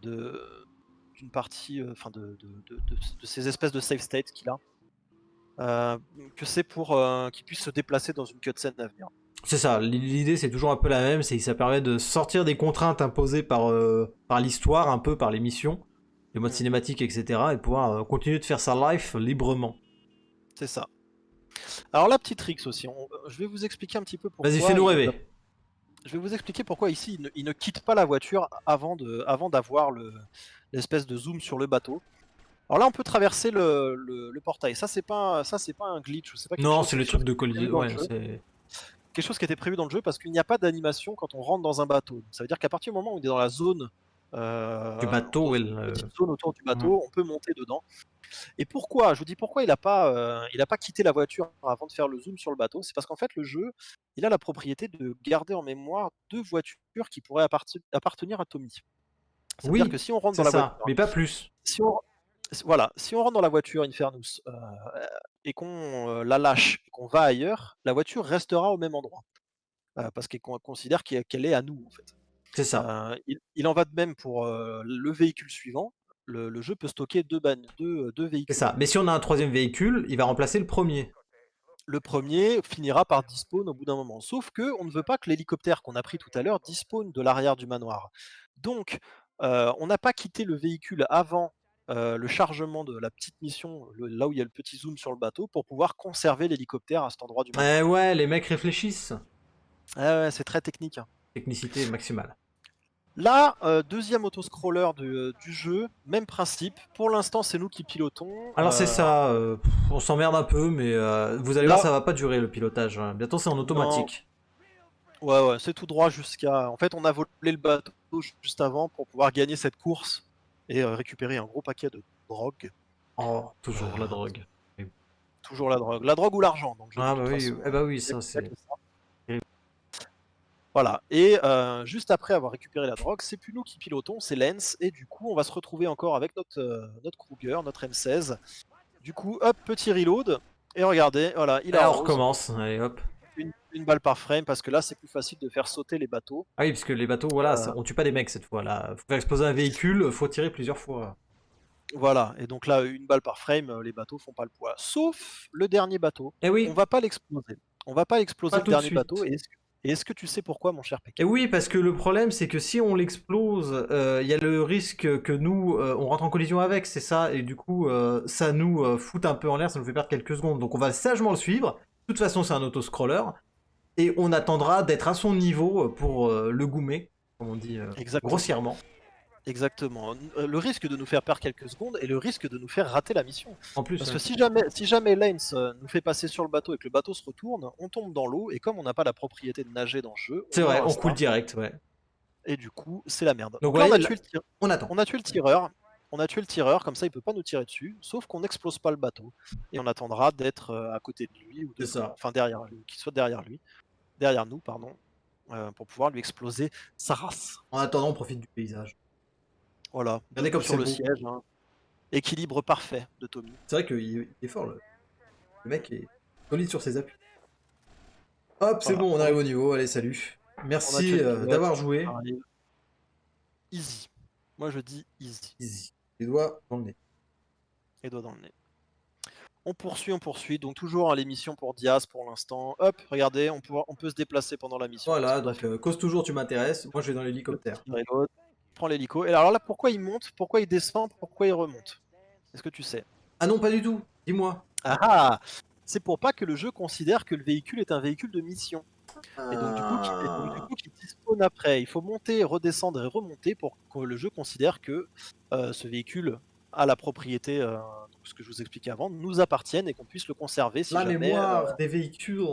d'une partie, enfin de ces espèces de save state qu'il a, que c'est pour qu'il puisse se déplacer dans une cutscene à venir. C'est ça, l'idée c'est toujours un peu la même, c'est que ça permet de sortir des contraintes imposées par l'histoire, un peu par les missions, les modes Mm. cinématiques, etc. et de pouvoir continuer de faire sa life librement. C'est ça. Alors la petite tricks aussi, je vais vous expliquer un petit peu Vas-y, pourquoi fais-nous rêver. je vais vous expliquer pourquoi ici il ne quitte pas la voiture avant d'avoir l'espèce de zoom sur le bateau. Alors là on peut traverser le portail. Ça c'est pas un glitch, c'est pas quelque Non, chose, c'est c'est le quelque chose truc qui de était prévu collision. dans le Ouais, jeu. c'est. Quelque chose qui était prévu dans le jeu parce qu'il n'y a pas d'animation quand on rentre dans un bateau. Ça veut dire qu'à partir du moment où on est dans la zone, Du dans bateau, ouais. une petite zone autour du Hmm. bateau, on peut monter dedans. Et pourquoi? Je vous dis pourquoi il a pas quitté la voiture avant de faire le zoom sur le bateau. C'est parce qu'en fait le jeu, il a la propriété de garder en mémoire deux voitures qui pourraient appartenir à Tommy. Ça veut dire que Oui, si on rentre c'est dans la ça, voiture, mais pas plus. si on, voilà, si on rentre dans la voiture Infernus et qu'on, la lâche et qu'on va ailleurs, la voiture restera au même endroit, parce qu'on considère qu'elle est à nous, en fait. C'est ça. Il en va de même pour, le véhicule suivant. Le jeu peut stocker 2 C'est véhicules. ça. Mais si on a un troisième véhicule, il va remplacer le premier. Le premier finira par despawn au bout d'un moment. Sauf que on ne veut pas que l'hélicoptère qu'on a pris tout à l'heure despawn de l'arrière du manoir. Donc, on n'a pas quitté le véhicule avant, le chargement de la petite mission, là où il y a le petit zoom sur le bateau, pour pouvoir conserver l'hélicoptère à cet endroit du Eh manoir. ouais, les mecs réfléchissent. Ah ouais, c'est très technique, hein. Technicité maximale. Là, 2e autoscroller du jeu, même principe. Pour l'instant, c'est nous qui pilotons. Alors c'est ça, on s'emmerde un peu, mais vous allez voir, Là ça va pas durer le pilotage, hein. Bientôt c'est en non, automatique. ouais, ouais, c'est tout droit jusqu'à en fait, on a volé le bateau juste avant pour pouvoir gagner cette course et récupérer un gros paquet de drogue. Oh, toujours la Heu, drogue. Toujours la drogue. La drogue ou l'argent dans le jeu de Ah toute bah oui, façon, eh bah oui, il y a ça il y a c'est que ça. terrible. Voilà et juste après avoir récupéré la drogue, c'est plus nous qui pilotons, c'est Lens et du coup, on va se retrouver encore avec notre Kruger, notre M16. Du coup, hop, petit reload et regardez, voilà, il Et on arrose. recommence, allez hop. Une balle par frame parce que là, c'est plus facile de faire sauter les bateaux. Ah oui, parce que les bateaux, voilà, Heu, on tue pas des mecs cette fois là. Faut faire exploser un véhicule, faut tirer plusieurs fois. voilà et donc là, une balle par frame, les bateaux font pas le poids. Sauf le dernier bateau, Eh on oui, va pas l'exploser. On va pas pas exploser le tout de dernier bateau suite. et est-ce que tu sais pourquoi mon cher Et PK? oui, parce que le problème, c'est que si on l'explose, il y a le risque que nous, on rentre en collision avec, c'est ça, et du coup, ça nous fout un peu en l'air, ça nous fait perdre quelques secondes. Donc on va sagement le suivre. De toute façon, c'est un autoscroller, et on attendra d'être à son niveau pour le goumer, comme on dit Exactement, grossièrement. exactement. Le risque de nous faire perdre quelques secondes et le risque de nous faire rater la mission. En plus, Parce ouais. que si jamais Lens, nous fait passer sur le bateau et que le bateau se retourne, on tombe dans l'eau et comme on n'a pas la propriété de nager dans le jeu, on C'est meurt vrai, on coule instinct direct, ouais. et du coup, c'est la merde. Donc Donc vous là, voyez, là, on attend. on a tué le tireur. On a tué le tireur, comme ça il peut pas nous tirer dessus, sauf qu'on n'explose pas le bateau. Et on attendra d'être à côté de lui ou C'est devant, ça. enfin derrière lui, qu'il soit derrière lui, derrière nous, pardon, pour pouvoir lui exploser sa race. En attendant, on profite du paysage. Voilà, Regardez debout comme sur c'est le beau. siège, hein. Équilibre parfait de Tommy. C'est vrai qu'il est fort, le mec est solide sur ses appuis. Hop, c'est Voilà, bon, on arrive au niveau. Allez, salut. on a tué Merci le pilote, d'avoir ça joué. arrive. Easy. Moi je dis easy. Easy. Les doigts dans le nez. Les doigts dans le nez. On poursuit. Donc toujours à l'émission pour Diaz pour l'instant. Hop, regardez, on peut se déplacer pendant la mission parce Voilà, qu'on a donc fait cause toujours, tu m'intéresses. Moi, je vais dans le l'hélicoptère. petit reload. Prends l'hélico. Et alors là, pourquoi il monte, pourquoi il descend, pourquoi il remonte? Est-ce que tu sais? Ah non, pas du tout. Dis-moi. Ah ah! C'est pour pas que le jeu considère que le véhicule est un véhicule de mission. Et donc du Ah. coup qui despawn après. Il faut monter, redescendre et remonter pour que le jeu considère que, ce véhicule a la propriété, donc ce que je vous expliquais avant, nous appartienne et qu'on puisse le conserver si La jamais, mémoire des véhicules.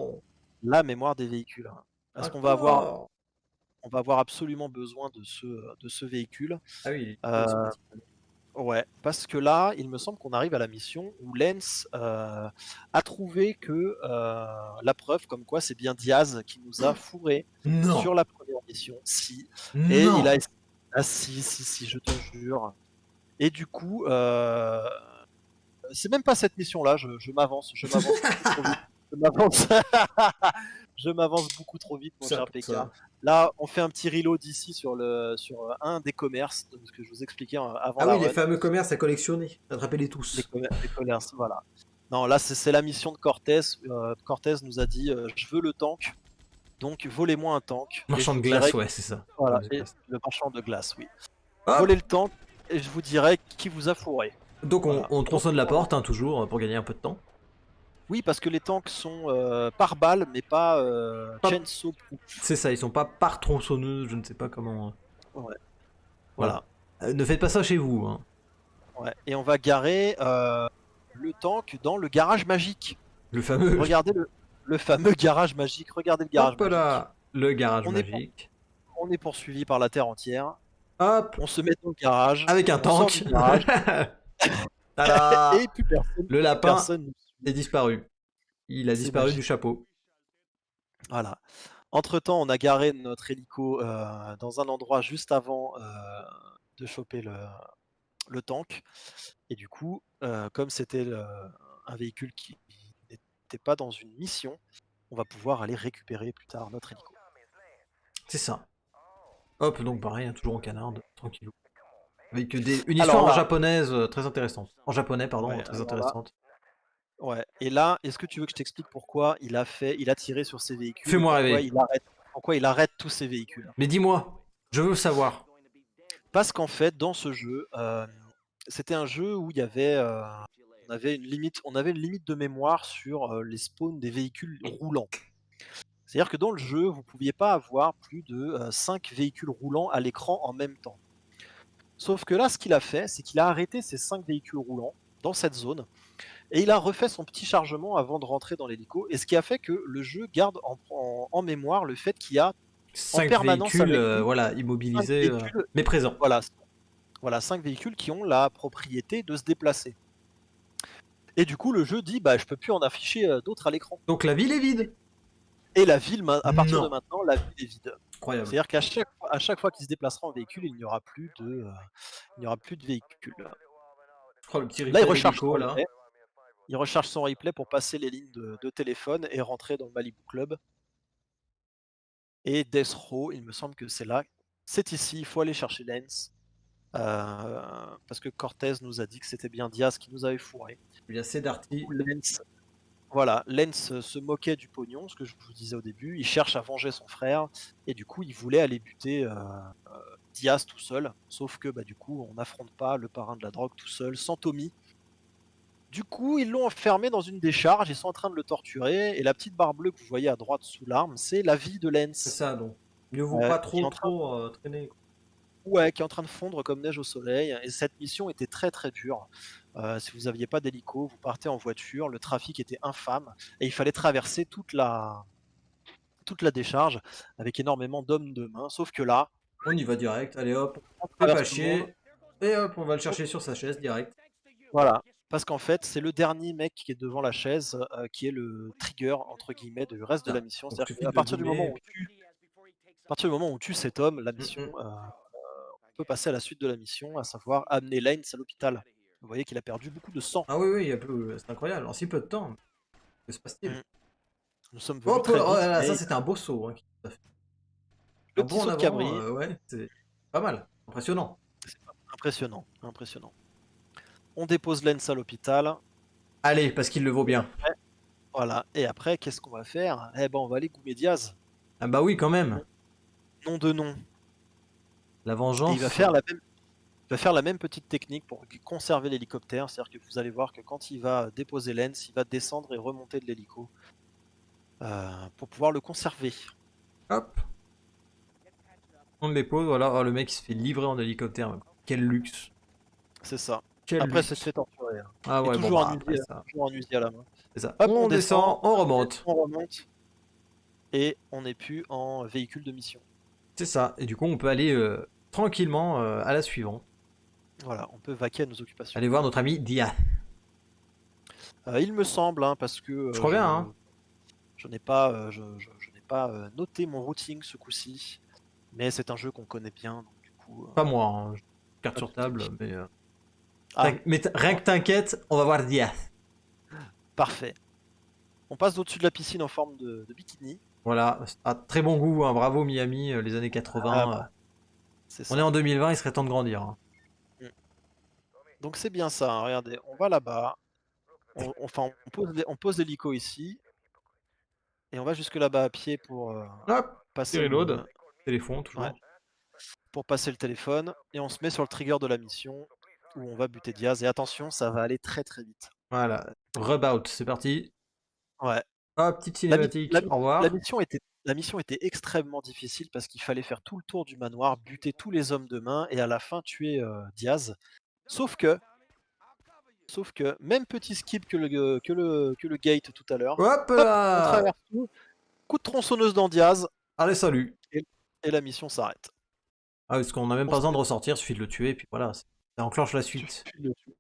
la mémoire des véhicules, hein. Parce qu'on D'accord. va avoir absolument besoin de ce véhicule. Ah oui, Heu, c'est pratique. ouais, parce que là, il me semble qu'on arrive à la mission où Lens, a trouvé que, la preuve comme quoi c'est bien Diaz qui nous a fourrés Non. sur la première mission. Si, et Non. il a ess ah si, je te jure et du coup, c'est même pas cette mission-là, je m'avance beaucoup trop vite. Je m'avance je m'avance beaucoup trop vite, mon Ça cher pour PK. ça. Là, on fait un petit reload ici sur un des commerces, de ce que je vous expliquais avant Ah la oui, les run. fameux commerces à collectionner. Attrapez-les tous. Les commerces, voilà. Non, là, c'est la mission de Cortez. Cortez nous a dit, «Je veux le tank, donc volez-moi un tank» et je Marchand de vous glace, dirai ouais, c'est ça. voilà Ouais, c'est et classe. le marchand de glace, oui. Volez Hop. le tank et je vous dirai qui vous a fourré. Donc Voilà. on Donc tronçonne la porte, hein, toujours, pour gagner un peu de temps. oui, parce que les tanks sont, par balle, mais pas, Pas- chainsaw proof. C'est ça, ils sont pas par tronçonneuse, je ne sais pas comment. Ouais, Voilà. voilà, Ne faites pas ça chez vous, hein. ouais et on va garer, le tank dans le garage magique. Le fameux. Regardez le fameux garage magique, regardez le garage Hop magique. là. Le garage On est pour magique. on est poursuivi par la terre entière. Hop. On se met dans le garage, Avec un on sort du tank. garage et Tada. Le plus lapin personne nous est suit. disparu. Il a C'est disparu du magique. chapeau. Voilà. Entre-temps, on a garé notre hélico, dans un endroit juste avant, de choper le tank et du coup, comme c'était un véhicule qui n'était pas dans une mission, on va pouvoir aller récupérer plus tard notre hélico. C'est ça. Hop, donc pareil, hein, toujours en canard, tranquillou. Avec une Alors histoire en là, japonaise très intéressante. En japonais, pardon, ouais, très alors là, intéressante. ouais. Et là, est-ce que tu veux que je t'explique pourquoi il a tiré sur ses véhicules et Fais-moi rêver. pourquoi il arrête tous ses véhicules? Mais dis-moi, je veux savoir. Parce qu'en fait, dans ce jeu, c'était un jeu où il y avait, on avait une limite de mémoire sur, les spawns des véhicules roulants. C'est-à-dire que dans le jeu, vous ne pouviez pas avoir plus de, 5 véhicules roulants à l'écran en même temps. Sauf que là, ce qu'il a fait, c'est qu'il a arrêté ces 5 véhicules roulants dans cette zone et il a refait son petit chargement avant de rentrer dans l'hélico et ce qui a fait que le jeu garde en mémoire le fait qu'il y a en 5 permanence véhicules, avec lui voilà, 5 immobilisés, véhicules, mais présents. voilà, voilà, 5 véhicules qui ont la propriété de se déplacer. Et du coup, le jeu dit: «Bah, je peux plus en afficher, d'autres à l'écran». Donc la ville est vide. Et la ville, à partir de Non. maintenant, la ville est vide. Incroyable. C'est-à-dire à chaque fois qu'il se déplacera en véhicule, il n'y aura plus de véhicule. Oh, le petit Là, replay d'hélico, là. il recharge son replay pour passer les lignes de téléphone et rentrer dans le Malibu Club et Death Row, il me semble que c'est là. C'est ici, il faut aller chercher Lens, parce que Cortez nous a dit que c'était bien Diaz qui nous avait fourrés. Il y a Darty. Lens Voilà, Lens se moquait du pognon, ce que je vous disais au début. Il cherche à venger son frère et du coup, il voulait aller buter, Diaz tout seul. Sauf que, bah, du coup, on n'affronte pas le parrain de la drogue tout seul, sans Tommy. Du coup, ils l'ont enfermé dans une décharge, ils sont en train de le torturer et la petite barre bleue que vous voyez à droite sous l'arme, c'est la vie de C'est Lens, ça, donc. Mieux vaut pas qui est trop, en train trop traîner, quoi. ouais, qui est en train de fondre comme neige au soleil et cette mission était très, très dure. Si vous aviez pas d'hélico, vous partez en voiture, le trafic était infâme et il fallait traverser toute la décharge avec énormément d'hommes de main. Sauf que là, On y va direct, allez hop, on fais traverse pas tout le monde. chier. Et hop, on va le On- chercher sur sa chaise direct. Voilà. Parce qu'en fait, c'est le dernier mec qui est devant la chaise qui est le trigger entre guillemets du reste de la Ça. mission. Donc C'est-à-dire suffit qu'à de le partir du moment zoomer. où à partir du moment où on tue cet homme, la mission, Mm. on peut passer à la suite de la mission, à savoir amener Lane à l'hôpital. Vous voyez qu'il a perdu beaucoup de sang. Ah oui, oui, c'est incroyable. En si peu de temps. Que se passe-t-il? Mm. Nous sommes venus Hop, très oh là vite, là, ça mais c'était un beau saut, hein, qu'il a fait. le Un petit bond en saut de avant, cabri, ouais, c'est pas mal. Impressionnant. c'est impressionnant, impressionnant. On dépose Lens à l'hôpital. Allez, parce qu'il le vaut Et bien. après, voilà. Et après, qu'est-ce qu'on va faire? Eh ben, on va aller goumer Diaz. Ah bah oui, quand même. Nom de nom. La Et vengeance. il va faire la même petite technique pour conserver l'hélicoptère. C'est-à-dire que vous allez voir que quand il va déposer Lens, il va descendre et remonter de l'hélico pour pouvoir le conserver. Hop. On le dépose, voilà. Oh, le mec il se fait livrer en hélicoptère. Quel luxe. C'est ça. Quel Après, c'est luxe. fait torturer, hein. Ah Et ouais, bon bah après ça. toujours un Uzi à la main. C'est ça. Hop, On on descend, descend, on remonte. on remonte et on n'est plus en véhicule de mission. C'est ça. Et du coup, on peut aller tranquillement à la suivante. Voilà, on peut vaquer à nos occupations. Aller voir notre ami Dia. Il me semble, hein, parce que Je crois bien, hein. je n'ai pas, je n'ai pas noté mon routing ce coup-ci, mais c'est un jeu qu'on connaît bien, donc du coup, Pas moi, hein. Carte pas de sur table, souci. mais. Ah, Rien que t'inquiète, on va voir Dia. parfait. On passe au-dessus de la piscine en forme de bikini. Voilà. Ah, très bon goût, hein. Bravo Miami, les années Ah 80. bah, c'est On est ça. en 2020, il serait temps de grandir, hein. Mm. Donc c'est bien ça, hein, regardez, on va là-bas, enfin on pose l'hélico ici, et on va jusque là-bas à pied pour Hop, petit passer reload. Téléphone, ouais, toujours. pour passer le téléphone, et on se met sur le trigger de la mission où on va buter Diaz. Et attention, ça va aller très très vite. Voilà. Rubout, c'est parti. Ouais. Hop, petite La, mi- cinématique. Au la revoir. mission était extrêmement difficile parce qu'il fallait faire tout le tour du manoir, buter tous les hommes de main et à la fin tuer Diaz. Sauf que, même petit skip que le gate tout à l'heure, Hop hop, on là. traverse tout, coup de tronçonneuse dans Diaz Allez, salut. et, et la mission s'arrête. Ah, parce qu'on n'a même On pas se besoin met- de ressortir, il suffit de le tuer, et puis voilà. Ça enclenche la suite. suffit de le tuer.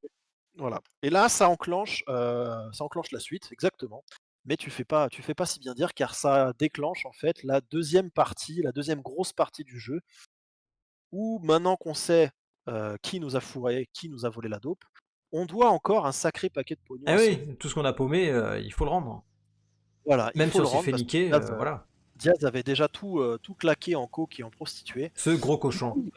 Voilà. Et là, ça enclenche la suite, exactement. Mais tu fais pas si bien dire, car ça déclenche en fait la deuxième partie, la deuxième grosse partie du jeu, où maintenant qu'on sait qui nous a fourré, qui nous a volé la dope, on doit encore un sacré paquet de pognon Eh à sauver. oui, tout ce qu'on a paumé, il faut le rendre. Voilà, il Même faut si on le s'est rendre fait parce que niquer, voilà. Diaz avait déjà tout claqué en coke et en prostituée. Ce gros Du cochon. coup,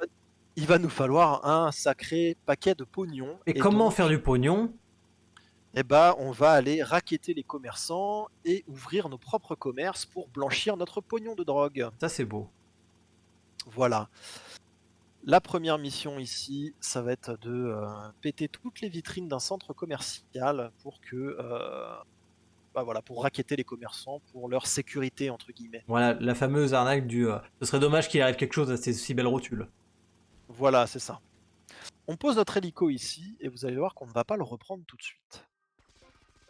il va nous falloir un sacré paquet de pognon Et et comment faire donc, du pognon? on va aller racketter les commerçants et ouvrir nos propres commerces pour blanchir notre pognon de drogue. Ça, c'est beau. Voilà. La première mission ici, ça va être de péter toutes les vitrines d'un centre commercial pour que, voilà, pour racketter les commerçants, pour leur sécurité entre guillemets. Voilà, la fameuse arnaque du ce serait dommage qu'il arrive quelque chose à ces si belles rotules. Voilà, c'est ça. On pose notre hélico ici et vous allez voir qu'on ne va pas le reprendre tout de suite.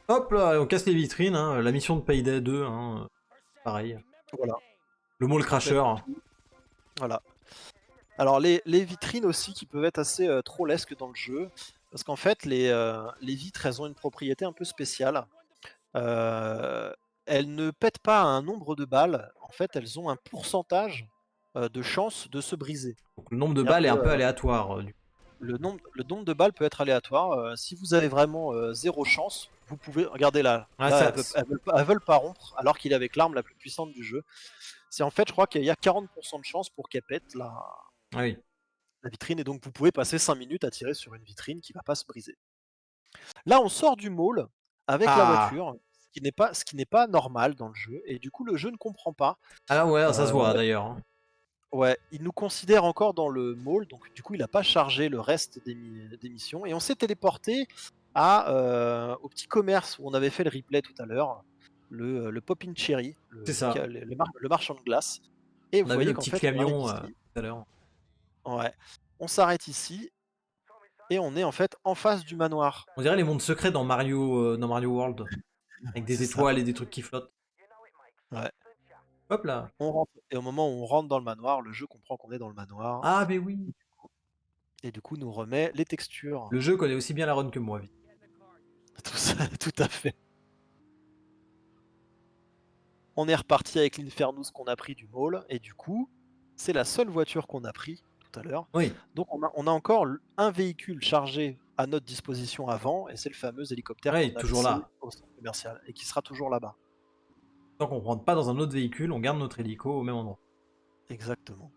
Hop là, on casse les vitrines, hein, la mission de Payday 2, hein, pareil. Voilà, Le mall on pète crasher. tout. Voilà. Alors les vitrines aussi qui peuvent être assez trollesques dans le jeu, parce qu'en fait les vitres elles ont une propriété un peu spéciale. Euh, Elles ne pètent pas un nombre de balles, en fait elles ont un pourcentage de chance de se briser. Donc le nombre de C'est-à-dire balles est que un peu aléatoire. le nombre de balles peut être aléatoire. Si vous avez vraiment zéro chance, vous pouvez, regardez là, Ah, là ça, elles veulent pas rompre alors qu'il est avec l'arme la plus puissante du jeu. C'est en fait, je crois qu'il y a 40% de chance pour qu'elle pète ah oui. la vitrine et donc vous pouvez passer 5 minutes à tirer sur une vitrine qui va pas se briser. Là, on sort du mall avec la Ah, voiture, ce qui n'est pas normal dans le jeu et du coup le jeu ne comprend pas. ah ouais, ça se Euh, voit d'ailleurs, hein. ouais, il nous considère encore dans le mall, donc du coup il n'a pas chargé le reste des missions et on s'est téléporté au petit commerce où on avait fait le replay tout à l'heure, le Poppin' Cherry, C'est ça. le marchand de glace. Et vous On a vu voyez le qu'en petit fait on arrive camion ici, tout à l'heure. ouais, on s'arrête ici et on est en fait en face du manoir. On dirait les mondes secrets dans Mario World, avec des C'est ça. étoiles et des trucs qui flottent. Ouais. Hop là. On rentre et au moment où on rentre dans le manoir, le jeu comprend qu'on est dans le manoir Ah, mais oui. et du coup nous remet les textures. Le jeu connaît aussi bien la run que moi, vite. Tout ça, tout à fait. On est reparti avec l'Infernus qu'on a pris du mall et du coup, c'est la seule voiture qu'on a pris tout à l'heure. Oui, Donc on a encore un véhicule chargé à notre disposition avant et c'est le fameux hélicoptère qu'on oui, a toujours laissé là. au centre commercial et qui sera toujours là-bas. Tant qu'on rentre pas dans un autre véhicule, on garde notre hélico au même endroit. Exactement.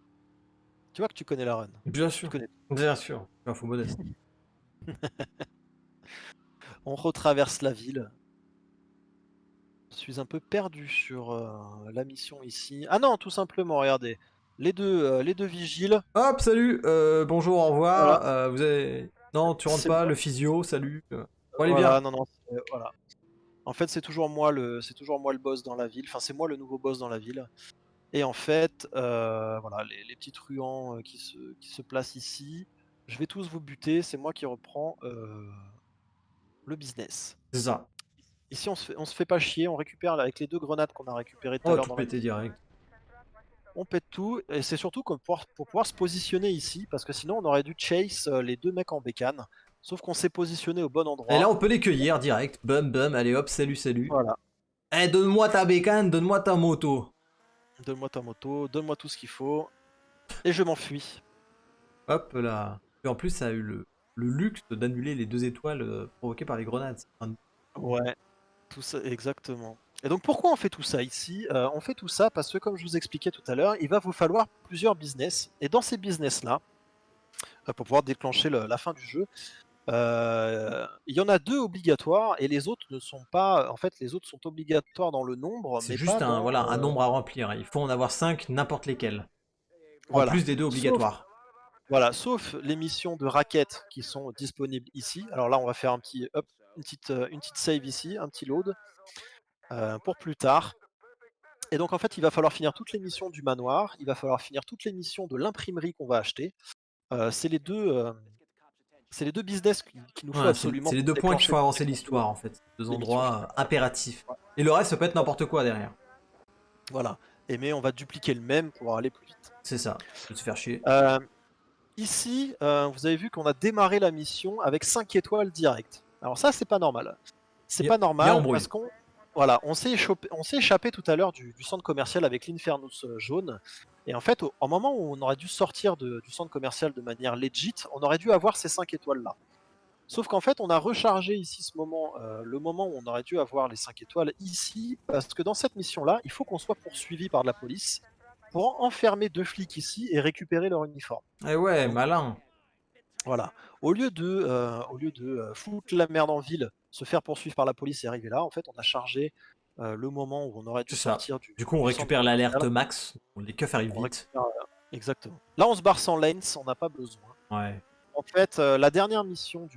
Tu vois que tu connais la run. Bien Tu sûr. connais. Bien sûr. Un faux modeste. On retraverse la ville. Je suis un peu perdu sur la mission ici. Ah non, tout simplement, regardez. Les deux vigiles. Hop, salut. Bonjour, au Voilà, revoir. Vous avez... Non, tu rentres c'est pas. moi. Le physio, salut. Bon, allez, Voilà, viens. non, non, voilà. En fait, c'est toujours moi le boss dans la ville. Enfin, c'est moi le nouveau boss dans la ville. Et en fait, voilà, les petits truands qui se placent ici, je vais tous vous buter. C'est moi qui reprends le business. C'est ça. Ici, on se fait pas chier. On récupère avec les 2 grenades qu'on a récupérées tout On à va l'heure tout dans la péter mission. direct. On pète tout. Et c'est surtout pour pouvoir se positionner ici. Parce que sinon, on aurait dû chase les 2 mecs en bécane. Sauf qu'on s'est positionné au bon Et là, endroit. on peut les cueillir direct. Bum, bum. Allez, hop, salut, salut. Voilà. Eh, donne-moi ta bécane, donne-moi ta moto. Donne-moi ta moto, donne-moi tout ce qu'il faut. Et je m'enfuis. Hop là. Et en plus, ça a eu le luxe d'annuler les 2 étoiles provoquées par les grenades. Enfin, Ouais, tout ça, exactement. Et donc pourquoi on fait tout ça ici? On fait tout ça parce que comme je vous expliquais tout à l'heure, il va vous falloir plusieurs business. Et dans ces business-là, pour pouvoir déclencher la fin du jeu, il y en a 2 obligatoires et les autres ne sont pas. En fait, les autres sont obligatoires dans le nombre, c'est mais juste pas un, dans. voilà, un nombre à remplir. Il faut en avoir 5, n'importe lesquels. En Voilà. plus des 2 Sauf, obligatoires. voilà, sauf les missions de raquettes qui sont disponibles ici. Alors là, on va faire un petit, hop, une petite save ici, un petit load pour plus tard. Et donc en fait, il va falloir finir toutes les missions du manoir, il va falloir finir toutes les missions de l'imprimerie qu'on va acheter. C'est les deux business qu'il nous faut Voilà, c'est absolument c'est les pour 2 points qui déclencher font avancer correctement l'histoire en fait. Deux les missions endroits finales. impératifs. Ouais, Et le reste, ça peut être n'importe quoi derrière. voilà. Mais on va dupliquer le même pour aller plus vite. C'est ça. Je vais te faire chier. Euh, Ici, vous avez vu qu'on a démarré la mission avec 5 étoiles direct. Alors ça, c'est pas normal. C'est Il pas y a normal embrouille. parce on s'est échappé tout à l'heure du centre commercial avec l'Infernus jaune. Et en fait, au moment où on aurait dû sortir du centre commercial de manière legit, on aurait dû avoir ces 5 étoiles là. Sauf qu'en fait, on a rechargé ici ce moment, le moment où on aurait dû avoir les 5 étoiles ici, parce que dans cette mission-là, il faut qu'on soit poursuivi par de la police pour enfermer 2 flics ici et récupérer leur uniforme. Eh ouais, Donc malin. voilà, au lieu de foutre la merde en ville, se faire poursuivre par la police et arriver là, en fait, on a chargé, le moment où on aurait dû C'est ça. sortir du Du coup, on du centre récupère l'alerte commercial. max. Les keufs arrivent On vite. récupère, exactement. Là, on se barre sans lanes, on n'a pas besoin. Ouais. En fait, la dernière mission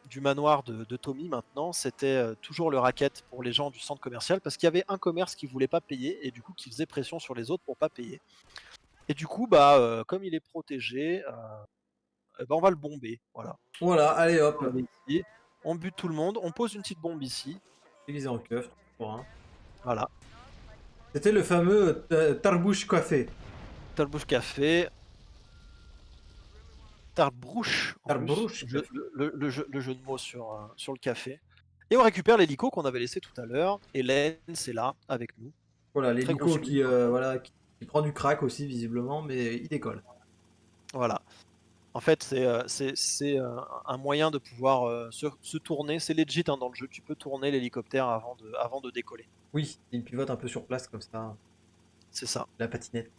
du manoir de Tommy maintenant, c'était, toujours le racket pour les gens du centre commercial parce qu'il y avait un commerce qui voulait pas payer et du coup qui faisait pression sur les autres pour pas payer et du coup, bah, comme il est protégé, et bah, on va le bomber, voilà. Voilà, allez On hop. va ici, on bute tout le monde, on pose une petite bombe ici, Déguisé en keuf. Pour un. voilà. C'était le fameux Tarbouche Café. Talbouche café, Tarbrouche en plus, Tarbrouche Café. le jeu de mots sur le café et on récupère l'hélico qu'on avait laissé tout à l'heure et Lens est là avec nous. Voilà, Très l'hélico confiant. qui, voilà, qui prend du crack aussi, visiblement, mais il décolle. Voilà. En fait, un moyen de pouvoir, se tourner. C'est legit, hein, dans le jeu. Tu peux tourner l'hélicoptère avant de décoller. Oui, il pivote un peu sur place comme ça, C'est ça. la patinette.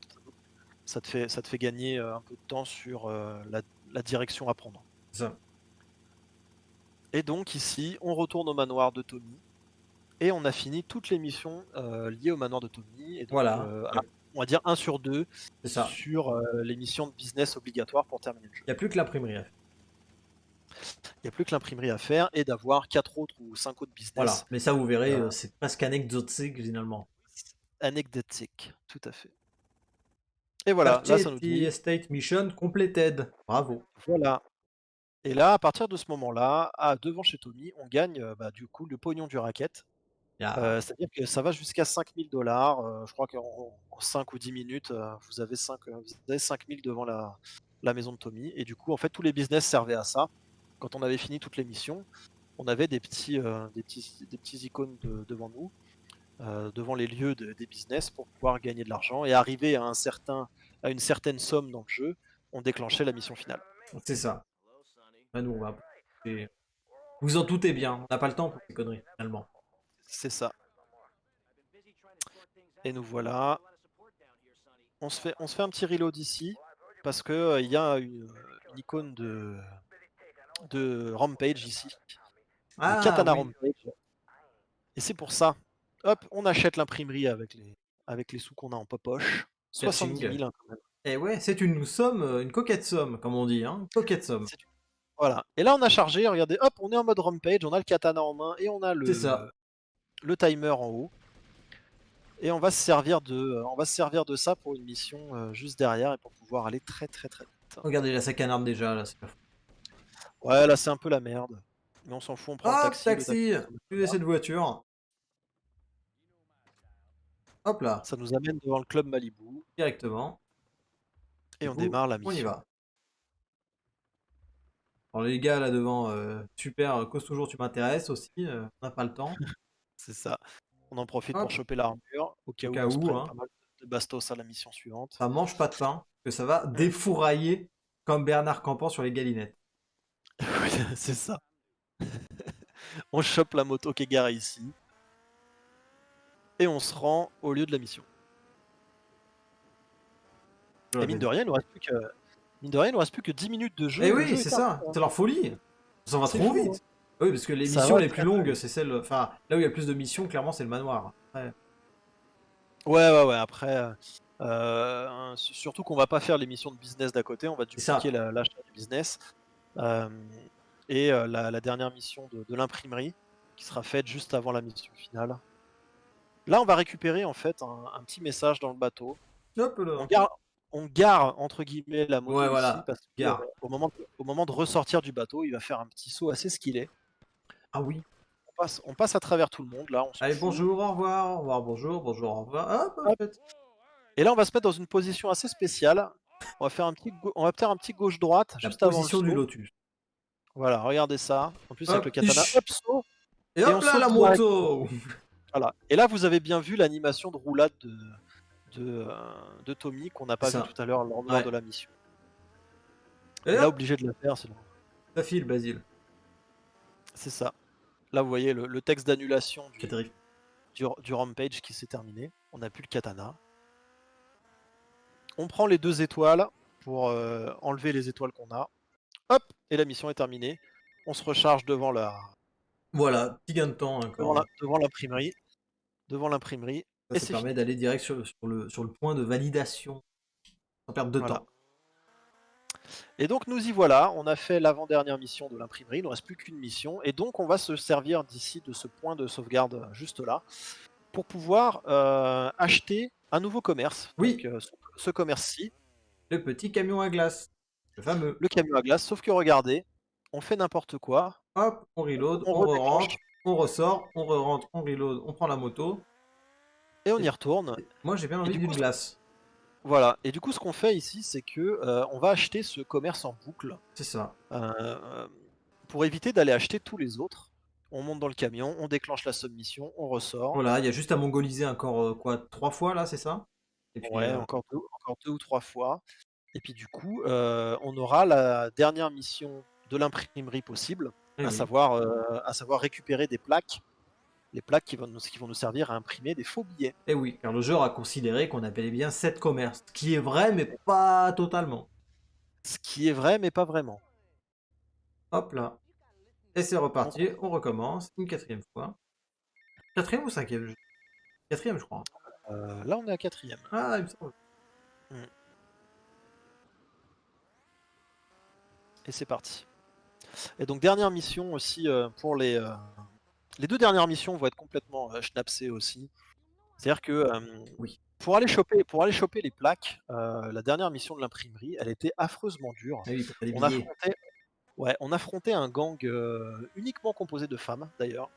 Ça te fait gagner, un peu de temps sur, la direction à prendre. C'est ça. Et donc ici, on retourne au manoir de Tommy et on a fini toutes les missions, liées au manoir de Tommy et donc, Voilà, on va dire 1 sur 2 c'est ça. sur, les missions de business obligatoires pour terminer le jeu. Il n'y a plus que l'imprimerie à faire. Il n'y a plus que l'imprimerie à faire et d'avoir 4 autres ou 5 autres Voilà, business, mais ça, vous verrez, heu c'est presque anecdotique, finalement. anecdotique, tout à fait. Et voilà, là ça nous Purchase dit, Estate Mission completed. Bravo. voilà. Et là, à partir de ce moment-là, devant chez Tommy, on gagne, bah, du coup, le pognon du racket. Il y a... C'est-à-dire que ça va jusqu'à 5 000 $. Je crois qu'en 5 ou 10 minutes, vous avez 5 000 devant la maison de Tommy. Et du coup, en fait, tous les business servaient à ça. Quand on avait fini toutes les missions, on avait des petits icônes devant nous, devant les lieux des business pour pouvoir gagner de l'argent. Et arriver à une certaine somme dans le jeu, on déclenchait la mission finale. C'est ça. Là, nous, on va... et vous en doutez bien, on n'a pas le temps pour ces conneries, finalement. C'est ça. Et nous voilà. On se fait un petit reload ici parce que, il y a une icône de Rampage ici, de Ah Katana oui, Rampage et c'est pour ça, hop, on achète l'imprimerie avec les sous qu'on a en poche. 70 catching. 000, hein, quand même. Et ouais, c'est une somme, une coquette somme, comme on dit, hein. Une coquette somme. C'est Voilà et là on a chargé, regardez, hop, on est en mode Rampage, on a le katana en main et on a C'est le ça. le timer en haut et on va se servir de ça pour une mission, juste derrière et pour pouvoir aller très, très, très vite. Regardez, là, ça canarde déjà, là, c'est pas fou. Ouais, là c'est un peu la merde, mais on s'en fout, on prend le Hop, taxi, le taxi taxi! ça nous Suivez va. cette voiture. Hop là, Ça nous amène devant le club Malibu directement. et Du on coup, démarre la on y mission. va. Alors les gars là devant, super, cause toujours tu m'intéresses aussi, on n'a pas le temps. C'est ça. On en profite pour Hop, choper l'armure au au cas où cas on se où, prenne pas hein. mal de bastos à la mission suivante. Ça mange pas de pain, que ça va défourailler comme Bernard Campan sur les galinettes. C'est ça. On chope la moto qui est garée ici et on se rend au lieu de la mission. Et mine de rien, il nous reste plus que 10 minutes de jeu Eh et le oui, jeu est c'est terminé, ça, hein. c'est leur folie. Ça va C'est trop fou, hein. vite. Oui, parce que les Ça missions va les plus très, très longues, vite. c'est celles, enfin, là où il y a le plus de missions, clairement, c'est le manoir. Ouais, Ouais, ouais, ouais, après, surtout qu'on va pas faire les missions de business d'à côté, on va c'est dupliquer ça. l'achat du business. Hem et la dernière mission de l'imprimerie qui sera faite juste avant la mission finale. Là, on va récupérer en fait un petit message dans le bateau. Hop On là. gare on «gare» entre guillemets la Ouais, moto ici voilà, parce que, gare. au moment de ressortir du bateau, il va faire un petit saut assez skillé. Ah oui. On passe à travers tout le monde là, on s'en Allez, fout. bonjour, au revoir, au revoir, bonjour, bonjour, au revoir. Hop, hop, Hop hop. et là, on va se mettre dans une position assez spéciale. On va faire un petit gauche-droite La juste avant le position du saut. lotus. Voilà, regardez ça. En plus avec le Hop, katana, ish. hop, saut Et et on hop là, saute la direct. moto. Voilà et là, vous avez bien vu l'animation de roulade de, de Tommy qu'on n'a C'est pas vu ça. tout à l'heure lors de Ouais. la mission. Et Et là, hop, obligé de le faire sinon. ça file, Basile. c'est ça. Là, vous voyez le texte d'annulation C'est terrible. du rampage qui s'est terminé. On n'a plus le katana. On prend les 2 étoiles pour, enlever les étoiles qu'on a. Hop et la mission est terminée. On se recharge Voilà, petit gain de temps encore. devant l'imprimerie Ça, et ça c'est permet fini. d'aller direct sur le point de validation, sans perdre de Voilà. temps. Et donc nous y voilà, on a fait l'avant-dernière mission de l'imprimerie, il ne reste plus qu'une mission et donc on va se servir d'ici de ce point de sauvegarde, juste là, pour pouvoir, acheter un nouveau commerce. Donc, Oui, ce commerce-ci, le petit camion à glace, le fameux. le camion à glace, sauf que regardez, on fait n'importe quoi, Hop, on reload, on on re-rentre, redéclenche on ressort, on re-rentre, on reload, on prend la moto. et on y Et- retourne Moi, j'ai bien et envie du coup d'une glace. voilà et du coup ce qu'on fait ici, c'est que, on va acheter ce commerce en boucle, C'est ça. heu, pour éviter d'aller acheter tous les autres. On monte dans le camion, on déclenche la submission, on ressort. Voilà, il y a juste à mongoliser encore, quoi, 3 fois là, c'est ça? Et puis, Ouais, encore 2 ou 3 fois et puis du coup, on aura la dernière mission de l'imprimerie possible, eh oui, à savoir récupérer des plaques, les plaques qui vont nous servir à imprimer des faux billets. eh oui, car le jeu a considéré qu'on avait bien 7 commerces, ce qui est vrai, mais pas totalement. Ce qui est vrai, mais pas vraiment. Hop là, et c'est Donc reparti, on recommence une quatrième fois. Quatrième ou cinquième? Quatrième, je crois. là, on est à 4e. Ah, il me semble. Mmh et c'est parti et donc dernière mission aussi, pour les 2 dernières missions vont être complètement, schnappsées aussi. C'est-à-dire que, Oui. pour aller choper les plaques, la dernière mission de l'imprimerie, elle était affreusement dure. Eh oui, pour faire des On billets. affrontait Ouais, on affrontait un gang, uniquement composé de femmes d'ailleurs,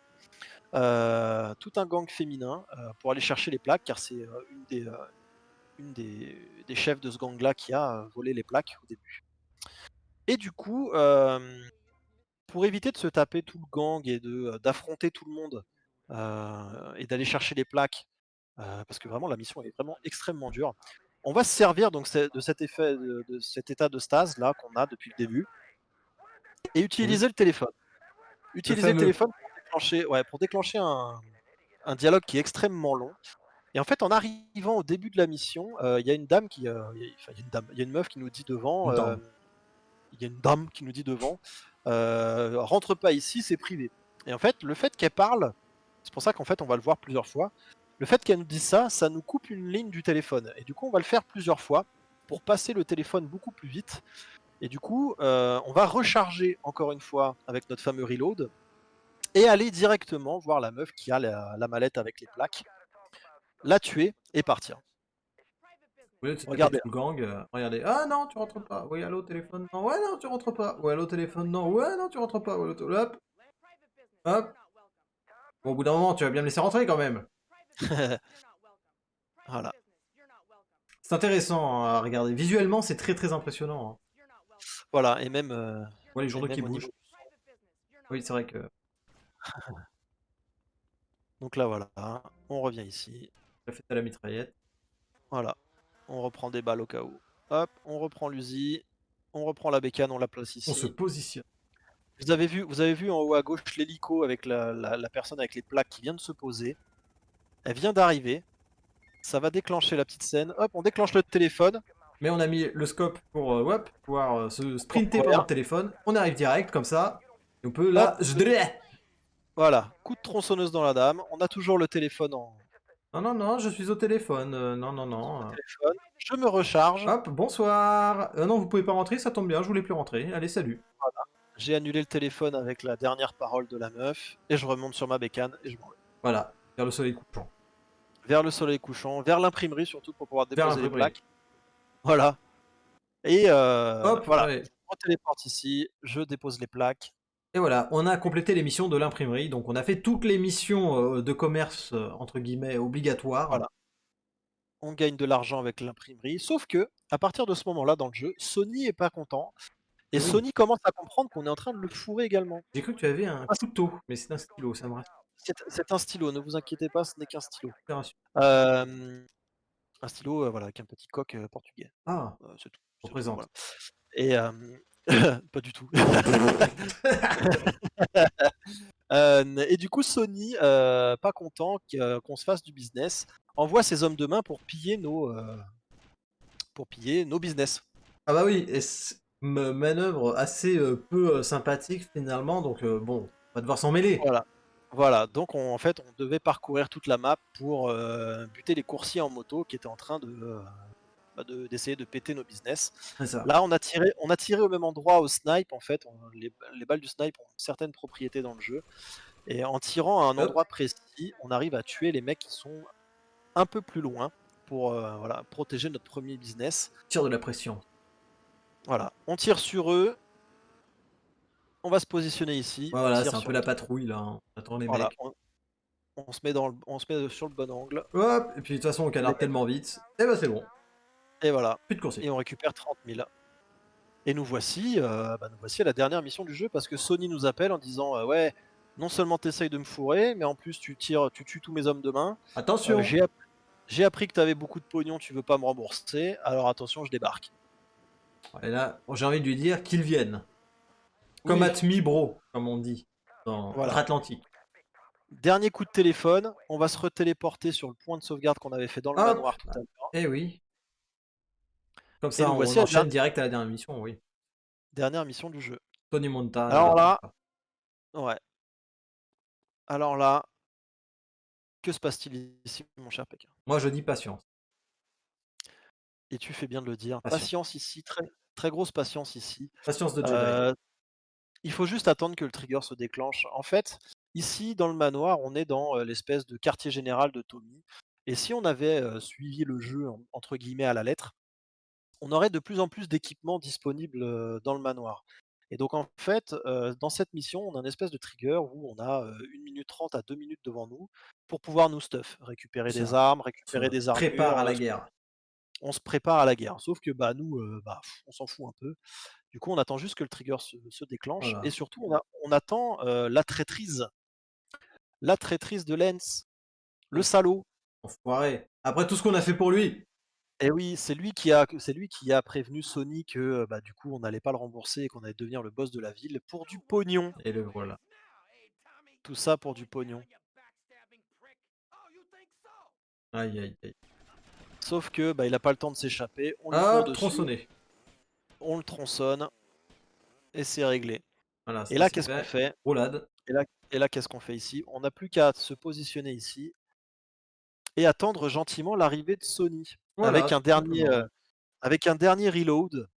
tout un gang féminin, pour aller chercher les plaques car c'est, une des chefs de ce gang-là qui a, volé les plaques au début et du coup, pour éviter de se taper tout le gang et d'affronter tout le monde, et d'aller chercher les plaques, parce que vraiment la mission est vraiment extrêmement dure. On va se servir donc de cet effet de cet état de stase là qu'on a depuis le début et Oui, utiliser le téléphone. le Utiliser le fameux. téléphone pour déclencher un dialogue qui est extrêmement long et en fait, en arrivant au début de la mission, il y a une dame enfin, il y a une dame, il y a une meuf qui nous dit devant, Dans. il y a une dame qui nous dit devant, «Rentre pas ici, c'est privé» et en fait, le fait qu'elle parle, c'est pour ça qu'en fait, on va le voir plusieurs fois. Le fait qu'elle nous dise ça, ça nous coupe une ligne du téléphone et du coup, on va le faire plusieurs fois pour passer le téléphone beaucoup plus vite et du coup, on va recharger encore une fois avec notre fameux reload et aller directement voir la meuf qui a la mallette avec les plaques, la tuer et partir. Au lieu de se taper Regardez tout le gang, regardez. Ah non, tu rentres pas. Oui, allô, téléphone. Non, ouais, non, tu rentres pas. Ouais, allô, téléphone. Non, ouais, non, tu rentres pas. Ouais, allô, hop, hop. Bon, au bout d'un moment, tu vas bien me laisser rentrer quand même. là. Voilà. C'est intéressant hein, à regarder. Visuellement, c'est très très impressionnant, hein. Voilà Ouais, les et journaux qui même au niveau bougent. Oui, c'est vrai que donc là, voilà, on revient ici. la fête à la mitraillette. Voilà, on reprend des balles au cas où. Hop, on reprend l'usi, on reprend la bécane, on la place On se ici. positionne. Vous avez vu en haut à gauche l'hélico avec la personne avec les plaques qui vient de se poser. Elle vient d'arriver. Ça va déclencher la petite scène. Hop, on déclenche le téléphone Mais on a mis le scope pour hop, pouvoir se pour sprinter par courir. notre téléphone. On arrive direct comme ça. Et on peut Hop, là. voilà, coup de tronçonneuse dans la dame. On a toujours le téléphone Non, non, non, je suis au téléphone. Non, non, au non. téléphone. Je me recharge. Hop, bonsoir. Non, vous pouvez pas rentrer, ça tombe bien, je voulais plus rentrer. Allez, salut. J'ai annulé le téléphone avec la dernière parole de la meuf. Et je remonte sur ma bécane et je m'en vais. Voilà, vers le soleil couchant. Vers le soleil couchant, vers l'imprimerie surtout pour pouvoir Vers déposer les l'imprimerie. plaques. Voilà. Et Hop, voilà, allez. je me téléporte ici, je dépose les plaques. Et voilà, on a complété les missions de l'imprimerie. Donc on a fait toutes les missions de commerce, entre guillemets, obligatoires. Voilà. On gagne de l'argent avec l'imprimerie. Sauf que, à partir de ce moment-là dans le jeu, Sony est pas content. Et Et oui, Sony commence à comprendre qu'on est en train de le fourrer également. j'ai cru que tu avais un Ah, couteau, mais c'est un stylo, ça me c'est un stylo, ne vous inquiétez pas, ce n'est qu'un stylo. rassure. Euh, un stylo voilà, avec un petit coq portugais. Ah, C'est tout. C'est tout, représente. voilà. Et, Pas du tout. Et du coup Sony, pas content qu'on se fasse du business, envoie ses hommes de main pour piller nos business. Ah bah oui, et manœuvre assez peu sympathique finalement, donc bon, on va devoir s'en mêler. Voilà. Voilà, donc en fait, on devait parcourir toute la map pour, buter les coursiers en moto qui étaient en train d'essayer de péter nos business. C'est ça. Là, on a tiré au même endroit au snipe en fait, les balles du snipe ont certaines propriétés dans le jeu et en tirant à un Hop, endroit précis, on arrive à tuer les mecs qui sont un peu plus loin pour, voilà, protéger notre premier business. tire de la pression. Voilà, on tire sur eux, on va se positionner ici, Ouais, on voilà, c'est tire un peu sur la patrouille là, hein. On attend les voilà, mecs. on se met sur le bon angle, Hop, et puis de toute façon on les canarde mecs tellement vite, et bah c'est bon, et voilà, plus de coursier. et on récupère 30 000. Et nous voici à la dernière mission du jeu parce que Sony nous appelle en disant ouais, non seulement tu essayes de me fourrer, mais en plus tu tues tous mes hommes de main. Attention! J'ai appris que tu avais beaucoup de pognon, tu veux pas me rembourser, alors attention, je débarque. Et là, j'ai envie de lui dire qu'ils viennent. Comme Oui, at me bro, comme on dit, dans voilà. Outre-Atlantique. Dernier coup de téléphone, on va se retéléporter sur le point de sauvegarde qu'on avait fait dans le Hop! manoir tout à l'heure. Eh oui. Comme Et ça, nous on voici à enchaîne la direct à la dernière mission, oui. dernière mission du jeu. Tony Montana. Alors là, ouais. Alors là, que se passe-t-il ici, mon cher Pékin? Moi je dis patience. Et tu fais bien de le dire. Patience. Patience ici, très, très grosse patience ici. Patience de Jedi. Euh, Il faut juste attendre que le trigger se déclenche. En fait, ici, dans le manoir, on est dans, l'espèce de quartier général de Tommy et si on avait, suivi le jeu entre guillemets «à la lettre», on aurait de plus en plus d'équipements disponibles, dans le manoir et donc en fait, dans cette mission, on a une espèce de trigger où on a, 1 minute 30 à 2 minutes devant nous pour pouvoir nous stuff, récupérer des Ça, armes, se récupérer des prépare à armures, la guerre. on se prépare à la guerre. Sauf que, bah, nous, on s'en fout un peu. Du coup, on attend juste que le trigger se déclenche et Voilà. surtout on attend, la traîtrise de Lens, le salaud. Enfoiré. Après tout ce qu'on a fait pour lui. Et oui, c'est lui qui a prévenu Sony que, bah, du coup, on n'allait pas le rembourser et qu'on allait devenir le boss de la ville pour du pognon. Et le voilà. Tout ça pour du pognon. Aïe aïe aïe. Sauf que, bah, il a pas le temps de s'échapper, on lui court Hop, dessus, tronçonné. on le tronçonne et c'est réglé. Voilà, Et ça là, c'est qu'est-ce qu'on fait. fait? Roulade. Et là, qu'est-ce qu'on fait ici? On n'a plus qu'à se positionner ici et attendre gentiment l'arrivée de Sony Voilà, avec un tout dernier, simplement. reload.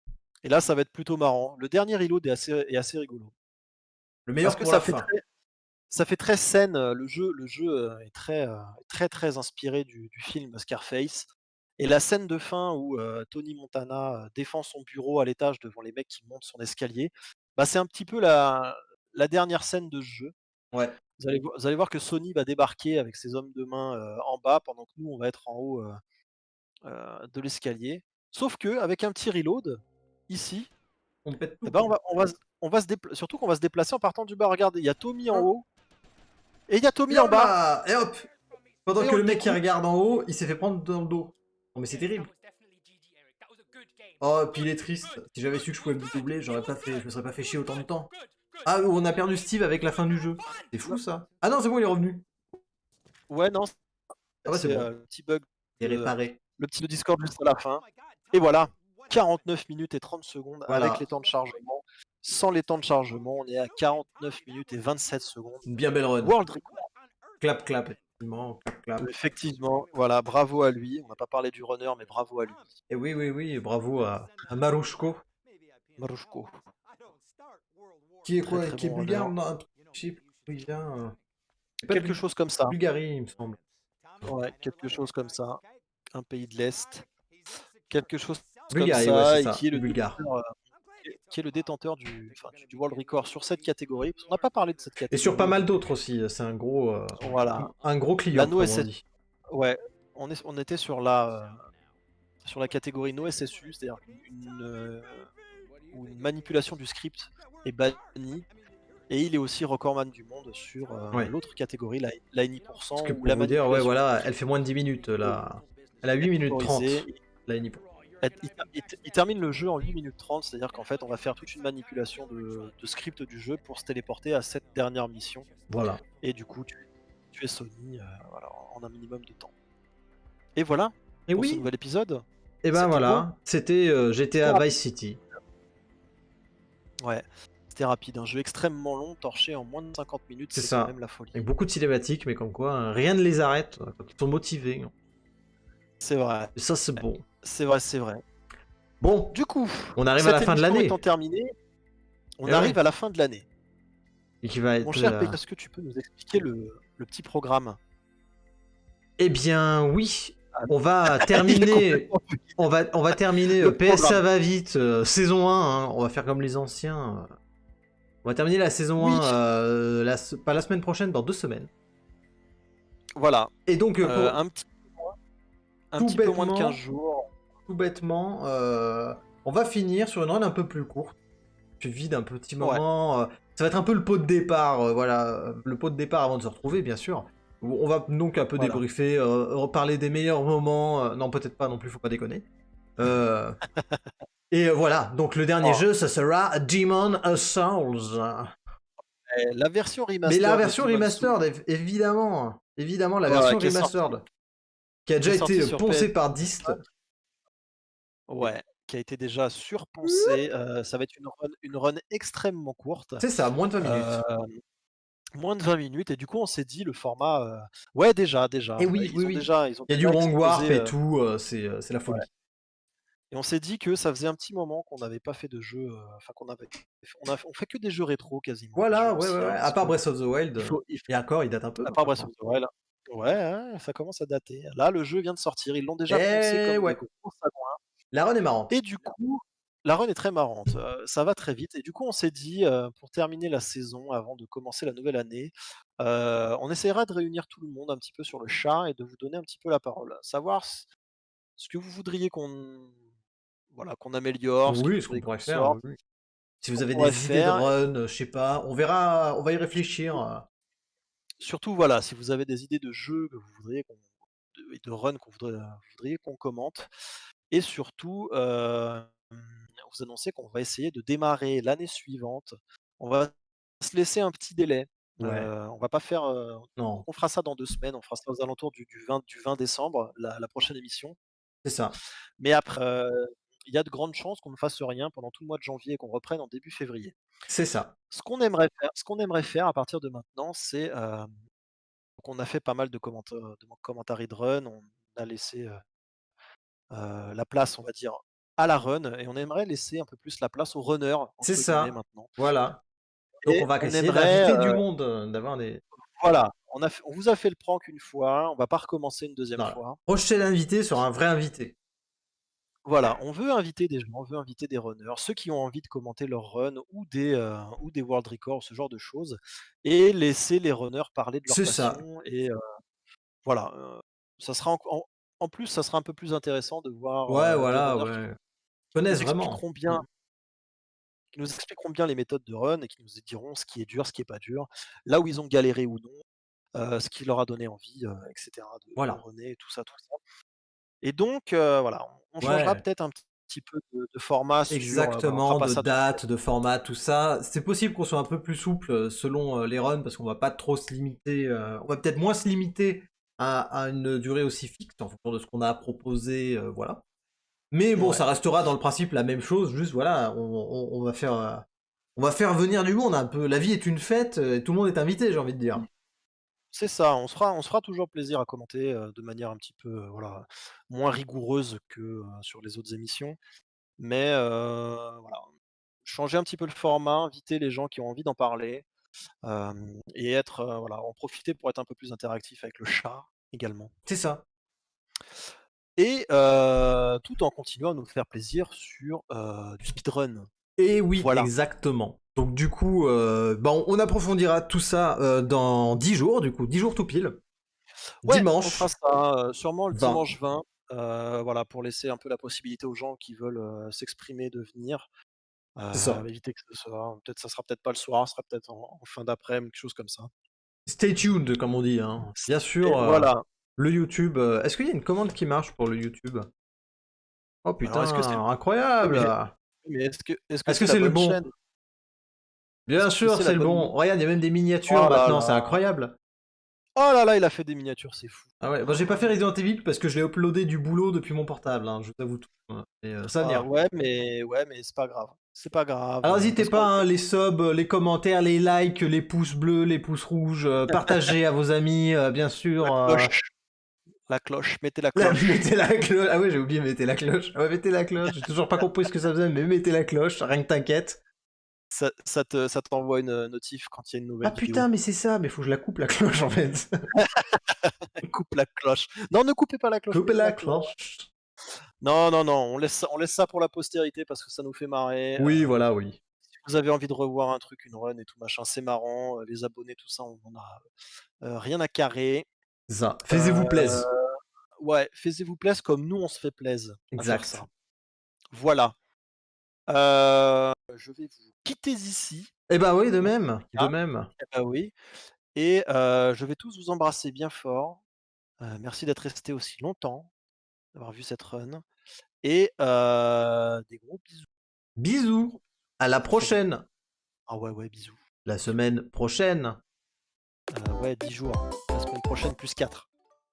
Et là, ça va être plutôt marrant. Le dernier reload est assez rigolo Le parce meilleur que pour la ça fait fin. très scène, le jeu, est très, très, très inspiré du film Scarface et la scène de fin où, Tony Montana, défend son bureau à l'étage devant les mecs qui montent son escalier, bah, c'est un petit peu la dernière scène de ce jeu. Ouais. Vous allez voir que Sony va débarquer avec ses hommes de main, en bas pendant que nous, on va être en haut, de l'escalier. Sauf qu'avec un petit reload, ici, On pète eh tout ben, quoi. on va se dépla surtout qu'on va se déplacer en partant du bas. Regardez, il y a Tommy en Hop. haut et il y a Tommy Et en hop bas là. Et hop. Pendant et que on le le mec qui découpe. regarde en haut, il s'est fait prendre dans le dos. Oh mais c'est terrible. Oh, puis il est triste. Si j'avais su que je pouvais me doubler, je me serais pas fait chier autant de temps. Ah, on a perdu Steve avec la fin du jeu. C'est fou Non, ça. Ah non, c'est bon, il est revenu. ouais, non, Ah bah c'est c'est, bon. le petit bug Il est de réparé. le petit Discord juste à la fin et voilà, 49 minutes et 30 secondes avec Voilà. les temps de chargement. Sans les temps de chargement, on est à 49 minutes et 27 secondes. Une bien belle run. World record. Clap, clap. Effectivement, clap, clap. Effectivement, voilà, bravo à lui. On n'a pas parlé du runner, mais bravo à lui. Et oui, oui, oui, bravo à Marushko. Marushko, Qui est très quoi? très Qui est bon runner. bulgare? Non, je sais plus d'où il vient. C'est pas de Quelque chose comme ça. Bulgarie, il me semble. Ouais, quelque chose comme ça. Un pays de l'Est. Quelque chose comme Bulgarie, ouais, c'est ça, et ça. Bulgare. qui est le détenteur du World Record sur cette catégorie. Parce qu'on n'a pas parlé de cette Et sur pas catégorie. mal d'autres aussi. C'est Voilà. un gros La client, No comme on SS, dit. ouais, on était sur la catégorie No SSU, c'est-à-dire où une manipulation du script est bannie. Et il est aussi recordman du monde sur Ouais. l'autre catégorie, la Parce NI%, que où pour la vous dire, ouais, manipulation du voilà, elle script fait moins de 10 minutes là. Elle a est 8 minutes autorisée. 30. La Nipo. il termine le jeu en 8 minutes 30, c'est-à-dire qu'en fait, on va faire toute une manipulation de script du jeu pour se téléporter à cette dernière mission Voilà. et du coup, tuer Sony, voilà, en un minimum de temps. Et voilà Et pour ce oui, nouvel épisode. et ben C'était beau, voilà, c'était c'était GTA rapide. Vice City. Ouais, c'était rapide. Un jeu extrêmement long, torché en moins de 50 minutes, C'est c'est quand même ça. la folie. Avec beaucoup de cinématiques, mais comme quoi, rien ne les arrête quand ils sont motivés. C'est vrai, Et ça, c'est bon. c'est vrai, c'est vrai. Bon, Du coup, on arrive à la cette fin de émission étant l'année. terminée, on Et ouais. arrive à la fin de l'année. Et qui va Mon être. cher P, est-ce que tu peux nous expliquer le petit programme? Eh bien, oui. Ah, On va il est terminer. complètement fugué. On va terminer Le PSA programme. va vite, saison 1. Hein. On va faire comme les anciens. On va terminer la saison Oui, 1, pas la semaine prochaine, dans 2 semaines. voilà, Et donc, un petit un tout petit peu moins de 15 bêtement, jours. tout bêtement, on va finir sur une run un peu plus courte. Suivi d'un petit Ouais, moment. Ça va être un peu le pot de départ, voilà, le pot de départ avant de se retrouver, bien sûr. On va donc un peu voilà. débriefer, reparler des meilleurs moments. Non, peut-être pas non plus, faut pas déconner. Euh, et voilà, donc le dernier Oh, jeu, ça sera Demon Souls. la version Mais la remaster de version Demon's Souls, remastered, évidemment, évidemment, la voilà, version remastered, qui a qui est déjà sortie été sur poncée PS5. par Dist. Ouais, qui a été déjà surponcée, ça va être une run extrêmement courte, C'est ça, moins de 20 heu, minutes. moins de 20 minutes et du coup on s'est dit le format, ouais déjà, Et oui, oui, oui. ils ont Il y a du déjà wrong warp explosé, et tout, c'est la ouais, folie. et on s'est dit que ça faisait un petit moment qu'on n'avait pas fait de jeu, enfin on fait que des jeux rétro quasiment, des jeux Voilà, ouais, ouais, ouais. anciens À parce part que Breath of the Wild, il faut et encore, il date un peu, à hein, part Breath of maintenant. the Wild. Ouais, ouais, ça commence à dater. Là, le jeu vient de sortir, ils l'ont déjà poncé Et comme de ouais, gros sagouins la run est marrante. et du coup, la run est très marrante, ça va très vite et du coup, on s'est dit, pour terminer la saison avant de commencer la nouvelle année, on essaiera de réunir tout le monde un petit peu sur le chat et de vous donner un petit peu la parole. Savoir ce que vous voudriez qu'on améliore, ce que vous Oui, ce qu'on voudriez qu'on pourrait faire, oui, sorte, oui. ce Si vous qu'on avez pourrait des idées de faire. run, je sais pas, on verra, on va y réfléchir. Surtout, voilà, si vous avez des idées de jeux que vous voudriez de run vous voudriez qu'on commente et surtout, vous annoncer qu'on va essayer de démarrer l'année suivante. On va se laisser un petit délai, Ouais, on va pas faire, non, on fera ça dans 2 semaines, on fera ça aux alentours du 20 décembre, la prochaine émission. c'est ça, Mais après, il y a de grandes chances qu'on ne fasse rien pendant tout le mois de janvier et qu'on reprenne en début février. c'est ça. Ce qu'on aimerait faire à partir de maintenant, c'est, donc on a fait pas mal de commentary de run, on a laissé, la place, on va dire, à la run et on aimerait laisser un peu plus la place aux «runners» C'est entre guillemets ça, maintenant voilà. Donc on et va on essayer aimerait, d'inviter du monde, d'avoir des voilà, on vous a fait le prank une fois, on va pas recommencer une deuxième voilà. fois. Projeter l'invité sur un vrai invité. Voilà, on veut inviter des gens, on veut inviter des runners, ceux qui ont envie de commenter leur run ou des world records, ce genre de choses et laisser les runners parler de leur C'est ça. passion et voilà, ça sera en plus, ça sera un peu plus intéressant de voir, Ouais, des voilà, runners ouais. qui Connaissent nous vraiment. expliqueront bien qui nous expliqueront bien les méthodes de run et qui nous diront ce qui est dur, ce qui est pas dur, là où ils ont galéré ou non, ce qui leur a donné envie, et cetera de Voilà. runner et tout ça, tout ça. Et donc, voilà, on changera Ouais. peut-être un petit peu de format sur, voilà, on fera Exactement, pas de ça tous les date, de format, tout ça. C'est possible qu'on soit un peu plus souple selon les runs parce qu'on va pas trop se limiter. On va peut-être moins se limiter à une durée aussi fixe en fonction de ce qu'on a à proposer, voilà. Mais bon, ouais, ça restera dans le principe la même chose. Juste voilà, on va faire venir du monde un peu. La vie est une fête et tout le monde est invité, j'ai envie de dire. c'est ça, on se fera toujours plaisir à commenter, de manière un petit peu, voilà, moins rigoureuse que, sur les autres émissions. Mais, voilà, changer un petit peu le format, inviter les gens qui ont envie d'en parler. Et être, voilà, en profiter pour être un peu plus interactif avec le chat également C'est ça. et tout en continuant à nous faire plaisir sur, du speedrun. Et oui, Voilà. exactement. Donc du coup, bon, on approfondira tout ça dans 10 jours, du coup, 10 jours tout pile. Ouais, on fera Dimanche ça, sûrement le 20. dimanche 20, voilà, pour laisser un peu la possibilité aux gens qui veulent, s'exprimer de venir, C'est ça. éviter que ce soit peut-être ça sera peut-être pas le soir, ça sera peut-être en fin d'après-midi, quelque chose comme ça. Stay tuned, comme on dit, hein. Bien Et sûr, voilà. le YouTube. Est-ce qu'il y a une commande qui marche pour le YouTube? Oh Alors putain, est-ce que c'est incroyable! mais est-ce que Est-ce que c'est la c'est le bonne bon? chaîne? Bien Est-ce que sûr, c'est la c'est le bonne bon. Regarde, il y a même des miniatures oh là maintenant, c'est là! incroyable. Oh là là, il a fait des miniatures, c'est fou. Ah ouais, bon, j'ai pas fait Resident Evil parce que je l'ai uploadé du boulot depuis mon portable, hein, je t'avoue tout. Et ça va Ah venir. ouais, mais c'est pas grave. C'est pas grave, Alors n'hésitez parce qu'en pas, hein, plus les subs, les commentaires, les likes, les pouces bleus, les pouces rouges, partagez à vos amis, bien sûr. la cloche, mettez la cloche. Mettez la cloche. Ah ouais, j'ai oublié, mettez la cloche. Ah ouais, mettez la cloche. J'ai toujours pas compris ce que ça faisait, mais mettez la cloche, rien que t'inquiète. Ça t'envoie une, notif quand il y a une Ah nouvelle putain, vidéo. mais c'est ça, mais faut que je la coupe la cloche en fait. Coupe la cloche. Non, ne coupez pas la cloche, Coupez mettez la la cloche. cloche. Non, non, non, on laisse ça pour la postérité parce que ça nous fait marrer, Oui, voilà, oui. si vous avez envie de revoir un truc, une run et tout machin, c'est marrant, les abonnés, tout ça, on en a, rien à carrer. C'est ça. Heu, Faisez-vous plaise. ouais, faisez-vous plaise comme nous on se fait plaise à faire Exact. ça. Voilà. Je vais vous quitter ici, Eh ben oui, de en même, tous les de cas. même. Eh bah, oui et je vais tous vous embrasser bien fort. Merci d'être restés aussi longtemps, d'avoir vu cette run et des gros bisous. Bisous. À la À très vite. prochaine. Ah ouais, ouais, bisous. La Bisous. semaine prochaine. Ouais, 10 jours. La semaine prochaine plus 4.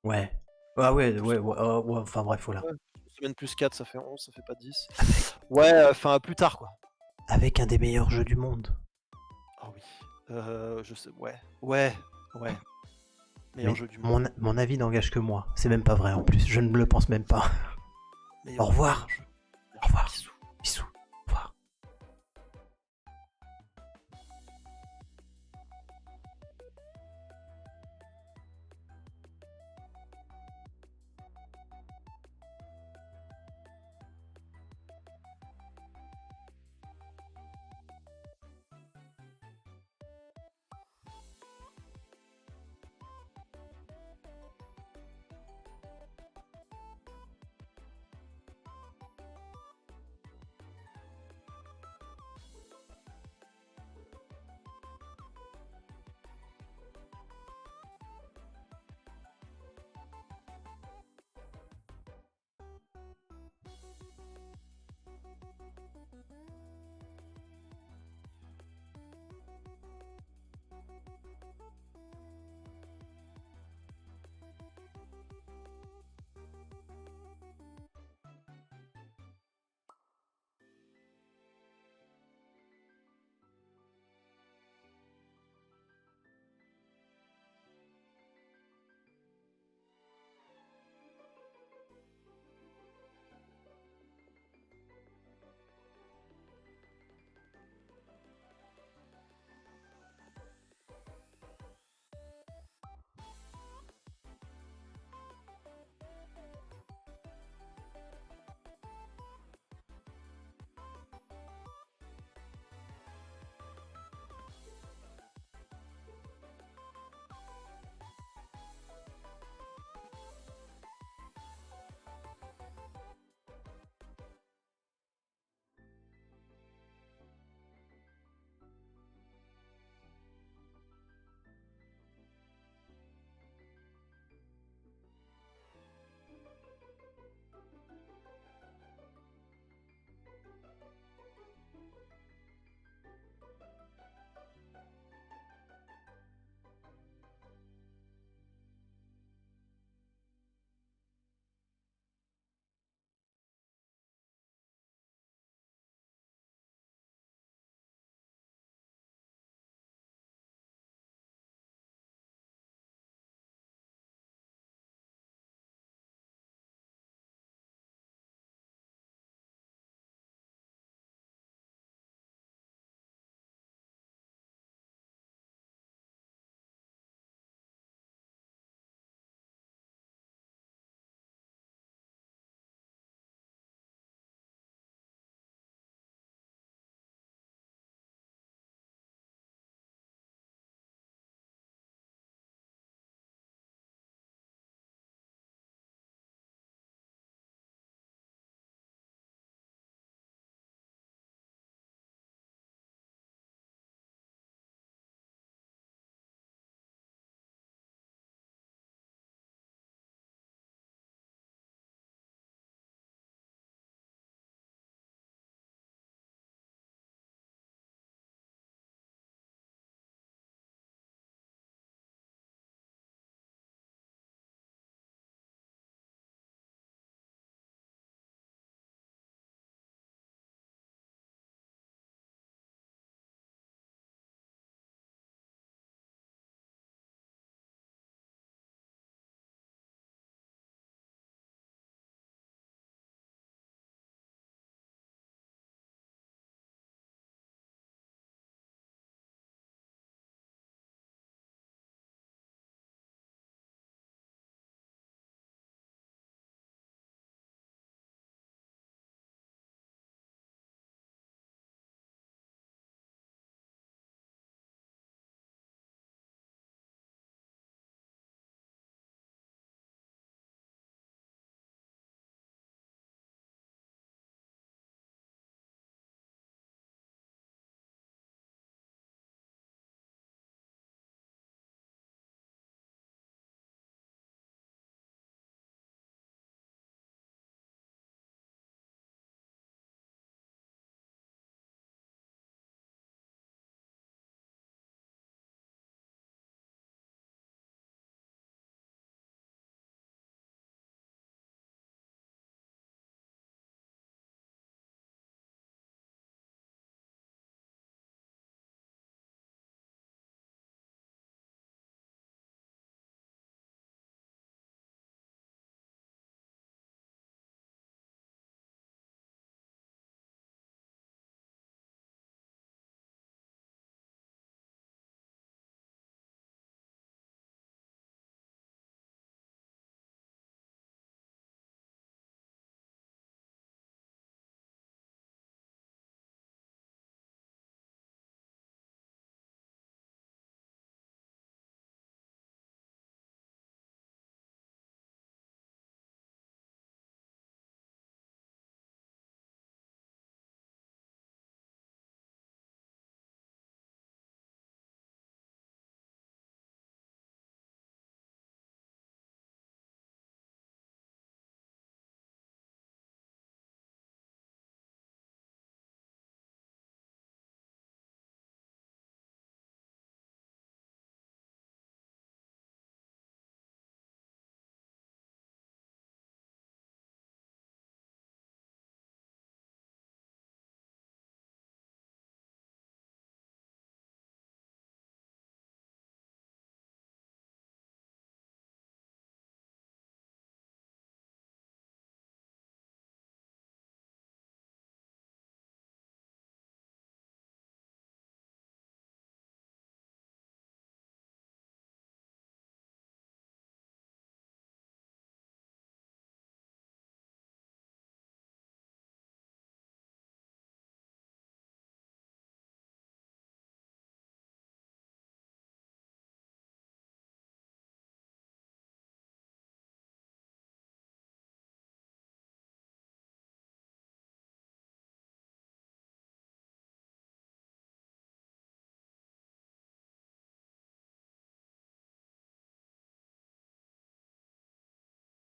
Ouais. Ah ouais, Plus ouais, ouais, ouais, enfin bref, voilà. ouais, une semaine plus 4, ça fait 11, ça fait pas 10. Avec, Ouais, enfin, plus tard, quoi. avec un des meilleurs jeux du monde. Ah oui. Je sais, ouais. Ouais, ouais. Meilleur Mais jeu du monde. mon avis n'engage que moi. C'est même pas vrai en plus. Je ne le pense même pas. Au Meilleur revoir. jeu.